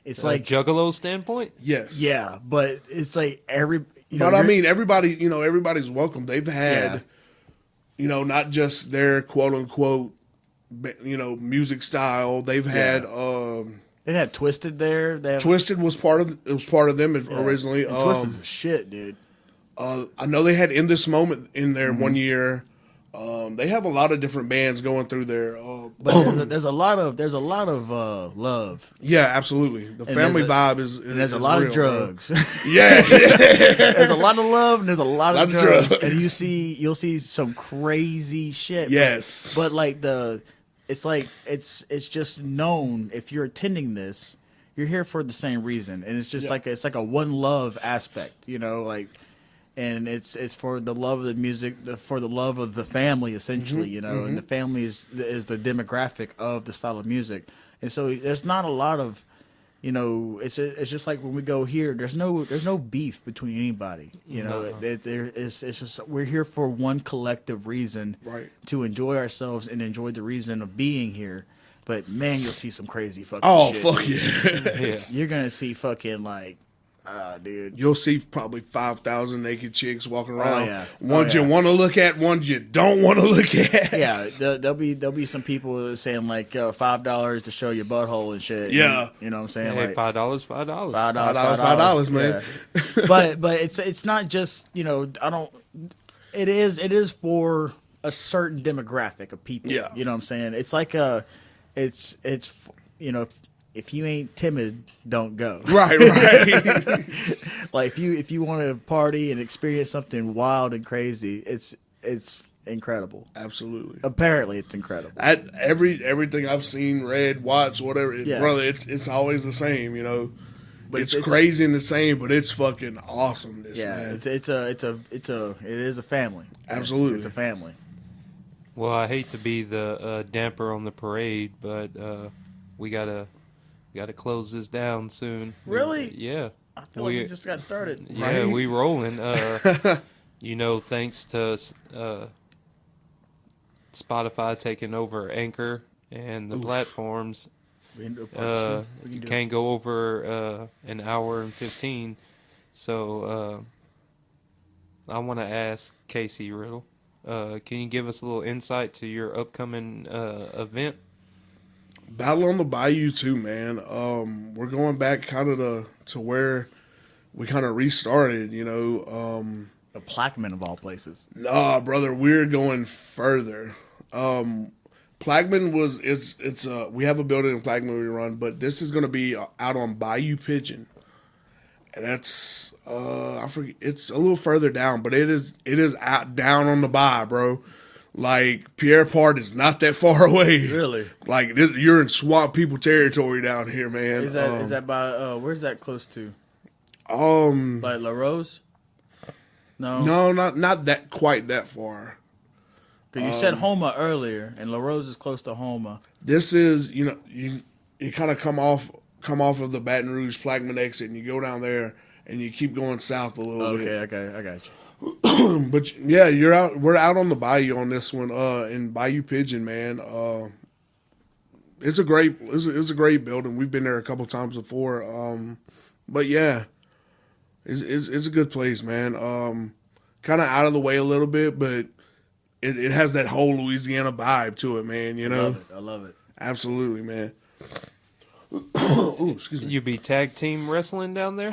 it's like Juggalo standpoint? Yes. yeah, but it's like But I mean, everybody, you know, everybody's welcome. They've had, you know, not just their quote unquote, you know, music style. They've had, they had Twisted there. Twisted was part of them originally. And Twisted's a shit, dude. I know they had In This Moment in there one year. They have a lot of different bands going through there. But there's a lot of love. Yeah, absolutely. The family vibe is. And there's a is lot real, of drugs. Yeah. There's a lot of love and there's a lot of drugs. drugs. And you'll see some crazy shit. Yes. But like it's just known if you're attending this, you're here for the same reason. And it's just like a one love aspect, you know, like. And it's for the love of the music, for the love of the family, essentially, you know. And the family is the demographic of the style of music, and so there's not a lot of, you know, it's just like when we go here, there's no beef between anybody, you know. It's just we're here for one collective reason, Right. to enjoy ourselves and enjoy the reason of being here. But man, you'll see some crazy fucking Oh, shit. fuck yeah. You're gonna see fucking like. Dude. You'll see probably 5,000 naked chicks walking around. yeah. Ones you want to look at, ones you don't want to look at. Yeah, there'll be some people saying like $5 to show your butthole and shit. Yeah. you know what I'm saying? Hey, Like $5. $5, man. Yeah. but it's not just, you know, it is for a certain demographic of people. Yeah. You know what I'm saying? It's like it's you know, if you ain't timid, don't go. Right. Like if you want to party and experience something wild and crazy, it's incredible. Absolutely. Apparently, it's incredible. Everything I've seen, read, watched, whatever, brother, it's always the same, you know. But it's crazy and the same, but it's fucking awesome. Man. It is a family. Absolutely. It's a family. Well, I hate to be the damper on the parade, but we gotta close this down soon. Really? Yeah. I feel like we just got started. Yeah, Right? we rolling. You know, thanks to Spotify taking over Anchor and the platforms, you can't go over an hour and 15. So I want to ask KC Riddle, can you give us a little insight to your upcoming event? Battle on the Bayou too, man. We're going back kind of to where we kind of restarted, you know. A Plaquemine of all places. Nah, brother, we're going further. Plaquemine it's we have a building in Plaquemine we run, but this is going to be out on Bayou Pigeon, and that's I forget, it's a little further down, but it is out down on the Bayou, bro. Like, Pierre Part is not that far away. Really? Like, you're in swamp people territory down here, man. Is that by where's that close to? By La Rose? No, not that quite that far. Because you said Homa earlier, and La Rose is close to Homa. This is, you know, you kind of come off of the Baton Rouge Plaquemine exit, and you go down there, and you keep going south a little bit. Okay, I got you. But yeah, we're out on the bayou on this one, in Bayou Pigeon, man. It's a great building. We've been there a couple times before. But yeah, it's a good place, man. Kind of out of the way a little bit, but it has that whole Louisiana vibe to it, man. You know, I love it. Absolutely, man. Ooh, excuse me. You be tag team wrestling down there?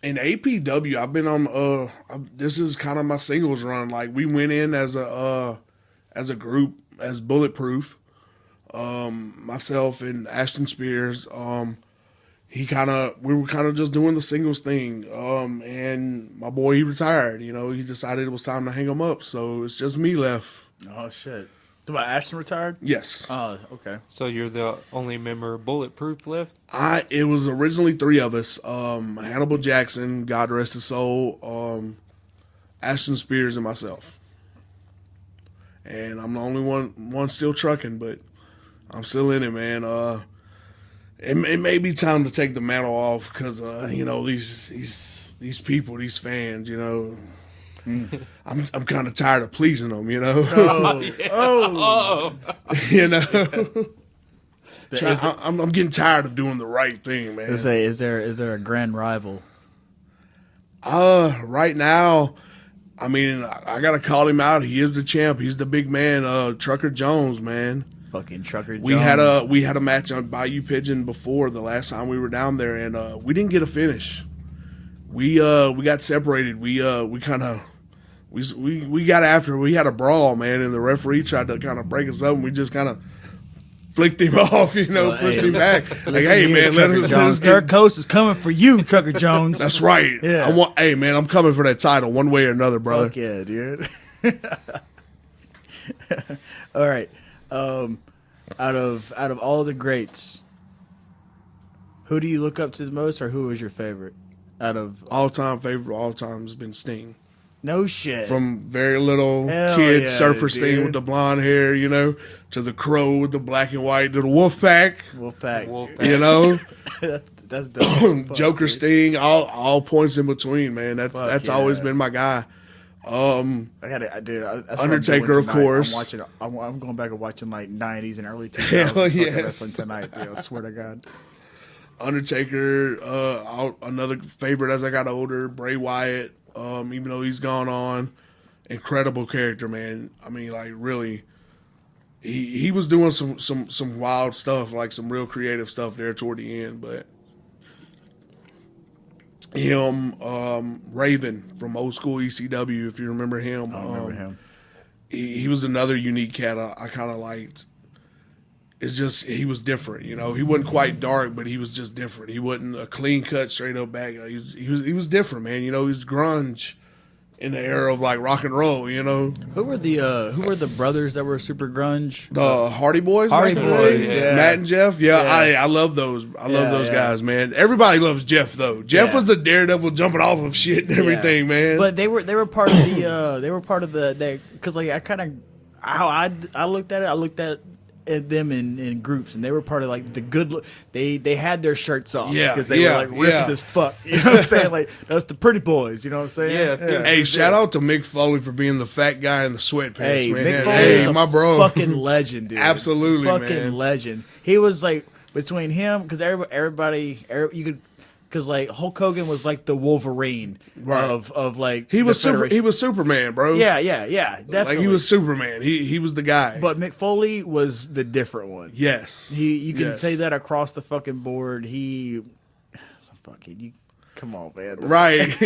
In APW, I've been on. This is kind of my singles run. Like we went in as a group as Bulletproof. Myself and Ashton Spears. We were kind of just doing the singles thing. And my boy, he retired. You know, he decided it was time to hang him up. So it's just me left. Oh shit! About Ashton retired? Yes. Oh, okay. So you're the only member of Bulletproof left? It was originally 3 of us. Hannibal Jackson, God rest his soul, Ashton Spears, and myself. And I'm the only one still trucking, but I'm still in it, man. It may be time to take the mantle off because you know these people, these fans, you know. I'm kind of tired of pleasing them, you know. You know. I'm getting tired of doing the right thing, man. Is there a grand rival? Right now, I mean, I gotta call him out. He is the champ. He's the big man. Trucker Jones, man. Fucking Trucker Jones. We had a match on Bayou Pigeon before the last time we were down there, and we didn't get a finish. We got separated. We got after. We had a brawl, man, and the referee tried to kind of break us up, and we just kind of flicked him off, you know, pushed him back. Like, hey, man, let us Third Coast is coming for you, Trucker Jones. That's right. Yeah. Hey, man, I'm coming for that title one way or another, brother. Fuck yeah, dude. All right. Out of all the greats, who do you look up to the most, or who is your favorite? Out of all-time favorite, all time has been Sting. No shit. From very little Hell kid yeah, surfer dude. Sting with the blonde hair, you know, to the Crow with the black and white, to the Wolfpack, Wolfpack. you know, that's dope. as fuck, Joker dude. Sting, all points in between, man. That's yeah. always been my guy. I got it, dude. That's what I'm Undertaker, doing of tonight. course. I'm watching. I'm going back and watching like '90s and early 2000s Hell fucking yes. wrestling tonight. Dude, I swear to God. Undertaker, another favorite as I got older, Bray Wyatt, even though he's gone on. Incredible character, man. I mean, like, really, he was doing some wild stuff, like some real creative stuff there toward the end, but him, Raven from old school ECW, if you remember him. I remember him. He was another unique cat I kind of liked. It's just he was different, you know. He wasn't quite dark, but he was just different. He wasn't a clean cut, straight up bad guy. He was different, man. You know, he was grunge in the era of like rock and roll, you know. Who were the brothers that were super grunge? The Hardy Boys, Hardy back in the Boys, day? yeah. Matt and Jeff. Yeah, Yeah. I love those. I love those yeah. guys, man. Everybody loves Jeff though. Jeff Yeah. was the daredevil jumping off of shit and everything, man. But they were part of the because like I kind of how I looked at it. I looked at them in groups, and they were part of like the good look. They had their shirts off, Yeah, because they yeah, were like ripped yeah. as fuck. You know what I'm saying? Like that's the pretty boys. You know what I'm saying? Yeah. Hey, shout out to Mick Foley for being the fat guy in the sweatpants, Hey, man. Mick Foley Hey, is a my bro. fucking legend, dude. Absolutely, fucking man. legend. He was like between him because everybody you could. Because like Hulk Hogan was like the Wolverine Right. of like He the was Federation. He was Superman, bro. Yeah, definitely. Like he was Superman. He was the guy. But Mick Foley was the different one. yes, You can Yes. say that across the fucking board. Come on, man. right.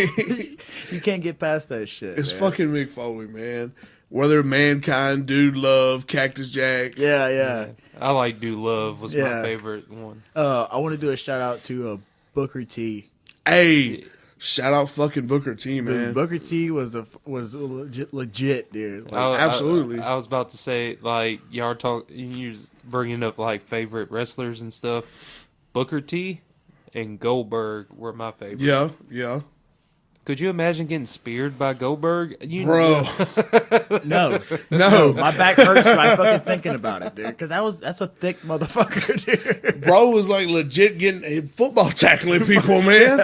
You can't get past that shit. It's man. fucking Mick Foley, man. Whether Mankind, Dude Love, Cactus Jack. Yeah. I like Do Love was Yeah. my favorite one. I want to do a shout out to Booker T. Hey, shout out fucking Booker T, Dude, man. Booker T was legit, dude. Like, absolutely. I was about to say, like, y'all you're bringing up like favorite wrestlers and stuff. Booker T and Goldberg were my favorites. Yeah. Could you imagine getting speared by Goldberg? Bro. no, my back hurts by fucking thinking about it, dude. Because that's a thick motherfucker, dude. Bro was like legit getting football tackling people, man.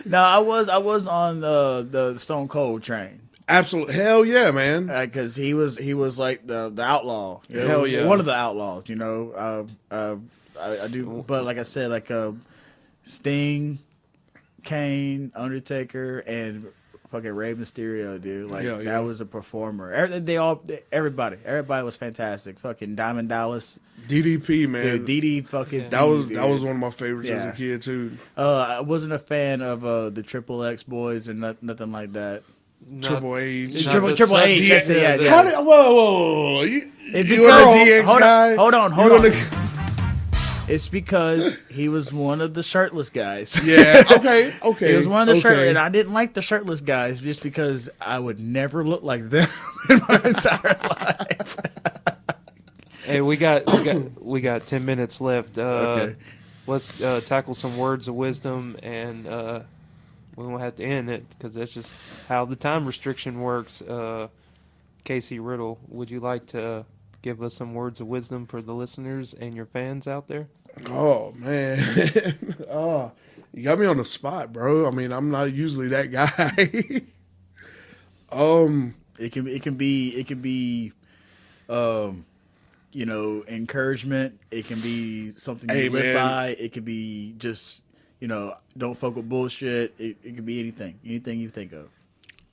No, I was on the Stone Cold train. Absolutely. Hell yeah, man. Because he was like the outlaw. You know, Hell yeah. one of the outlaws. You know, I do. But like I said, like Sting, Kane, Undertaker, and fucking Rey Mysterio, dude. Like Yeah, yeah. that was a performer. Everybody was fantastic. Fucking Diamond Dallas, DDP, man. dude. DD fucking. that was dude. that was one of my favorites as a Yeah. kid too. I wasn't a fan of the Triple X boys or nothing like that. Not- Triple H. not Triple the H. sub- Yeah. How did, whoa. You It's you want a because- ZX guy? hold on. You wanna- It's because he was one of the shirtless guys. Yeah. Okay. Okay. He was one of the okay. shirtless, and I didn't like the shirtless guys just because I would never look like them in my entire life. Hey, we got 10 minutes left. Okay. Let's tackle some words of wisdom, and we won't have to end it because that's just how the time restriction works. KC Riddle, would you like to give us some words of wisdom for the listeners and your fans out there? Oh man. Oh, you got me on the spot, bro. I mean, I'm not usually that guy. It can be encouragement. It can be something you Hey, live man. by. It can be just, don't fuck with bullshit. It can be anything you think of.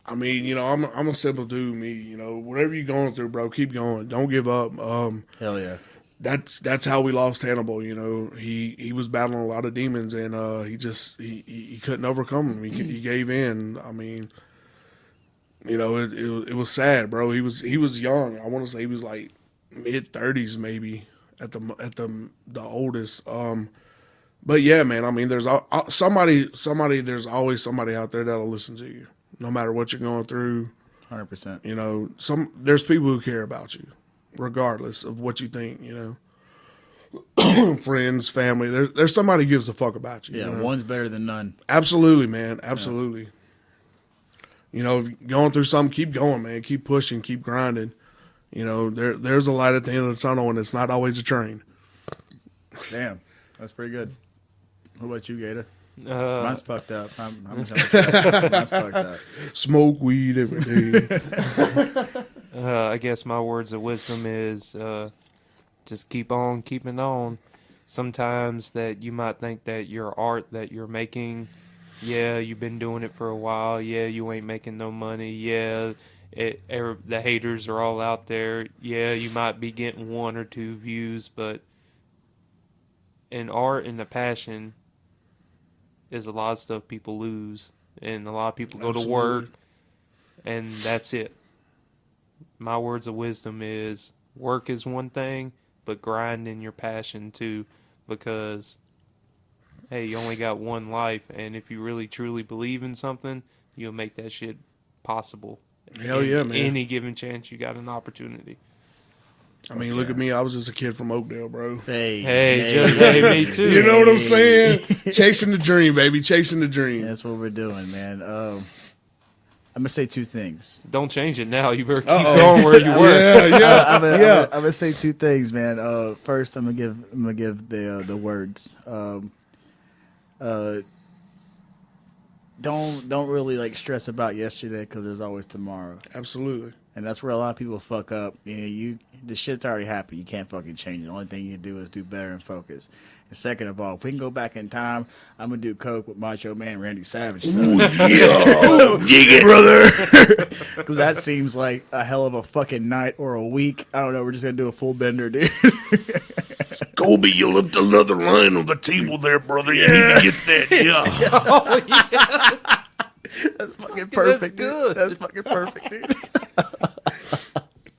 I mean, I'm a simple dude, me. Whatever you're going through, bro, keep going. Don't give up. Hell yeah. That's how we lost Hannibal. He was battling a lot of demons, and he couldn't overcome them. He gave in. I mean, it was sad, bro. He was young. I want to say he was like mid-30s, maybe at the oldest. But yeah, man. I mean, there's somebody. There's always somebody out there that'll listen to you, no matter what you're going through. 100%. There's people who care about you, regardless of what you think. Friends, family. There's somebody who gives a fuck about you. Yeah, one's better than none. Absolutely, man. Absolutely. If you're going through something, keep going, man. Keep pushing, keep grinding. There's a light at the end of the tunnel, and it's not always a train. Damn, that's pretty good. What about you, Gator? Uh, Mine's fucked up. Mine's fucked up. Smoke weed every day. I guess my words of wisdom is just keep on keeping on. Sometimes that you might think that your art that you're making, yeah, you've been doing it for a while. Yeah, you ain't making no money. Yeah, the haters are all out there. Yeah, you might be getting 1 or 2 views, but in art and the passion is a lot of stuff people lose, and a lot of people go to work, and that's it. My words of wisdom is work is one thing, but grind in your passion too, because hey, you only got one life, and if you really truly believe in something, you'll make that shit possible. Hell yeah, man. Any given chance you got an opportunity. I mean, look at me. I was just a kid from Oakdale, bro. Hey, me too. You know what I'm saying? Chasing the dream, baby. Chasing the dream. That's what we're doing, man. I'm gonna say 2 things. Don't change it now. You better keep going where you were. Yeah. I'm gonna say 2 things, man. First, I'm gonna give the words. Don't really like stress about yesterday because there's always tomorrow, Absolutely. and that's where a lot of people fuck up. The shit's already happened. You can't fucking change it. The only thing you can do is do better and focus. And second of all, if we can go back in time, I'm gonna do coke with Macho Man Randy Savage. Dig it, brother. Because that seems like a hell of a fucking night or a week. I don't know. We're just gonna do a full bender, dude. Kobi, you left another line on the table there, brother. You need to get that. Yeah. That's fucking perfect. good. Dude. That's fucking perfect, dude.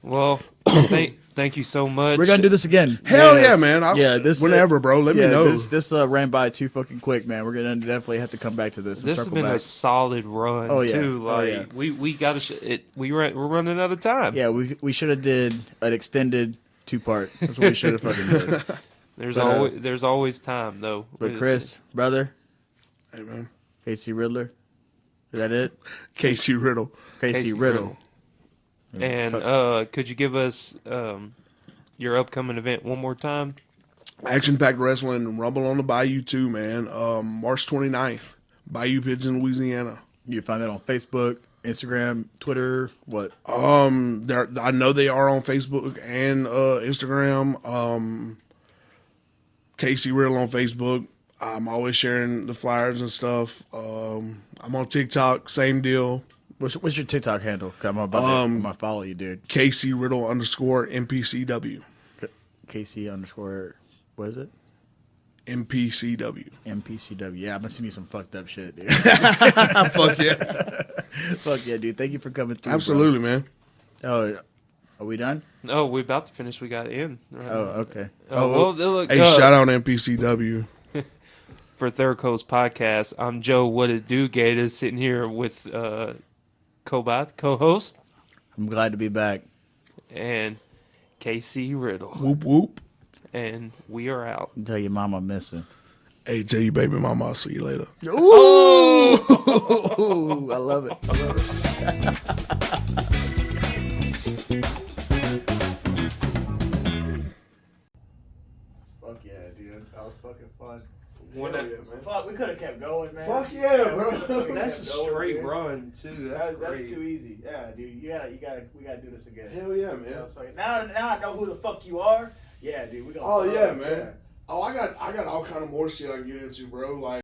Well, thank you so much. We're gonna do this again. Hell Yes. yeah, man. Whenever, bro. Let me know. This ran by too fucking quick, man. We're gonna definitely have to come back to this. And This has circle been back. a solid run Oh, yeah. too. Oh, Like yeah. we got to we're running out of time. Yeah, we should have did an extended 2-part. That's what we should have fucking did. There's always time though. But Kris, brother, Hey, man. KC Riddler, is that it? KC Riddle. KC Riddle. And could you give us your upcoming event one more time? Action Packed Wrestling and Rumble on the Bayou 2, man. March 29th. Bayou Pigeon, Louisiana. You can find that on Facebook, Instagram, Twitter, what? I know they are on Facebook and Instagram. KC Riddle on Facebook. I'm always sharing the flyers and stuff. I'm on TikTok, same deal. What's your TikTok handle? 'Cause I'm gonna follow you, dude. KC Riddle _MPCW. KC _ what is it? MPCW. MPCW. Yeah, I'm gonna send you some fucked up shit, dude. Fuck yeah. Fuck yeah, dude. Thank you for coming through. Absolutely, man. Bro. Oh, are we done? Oh, we're about to finish. We got in. Right? Oh, okay. Well, look, Hey, shout out MPCW. for Third Coast Podcast. I'm Joe. What it do, Gators? Sitting here with Kobi, co-host, I'm glad to be back. and KC Riddle, Whoop whoop. and we are out. Tell your mama I miss her. Hey, tell you baby mama, I'll see you later. Ooh, I love it. I love it. Fuck yeah, dude. That was fucking fun. Fuck, we could have kept going, man. Fuck yeah, bro. That's a straight run too. That's too easy. Yeah, dude. We gotta do this again. Hell yeah, You man. know, so now I know who the fuck you are. Yeah, dude. We gonna. Oh yeah, man. Oh, I got all kind of more shit I can get into, bro. Like.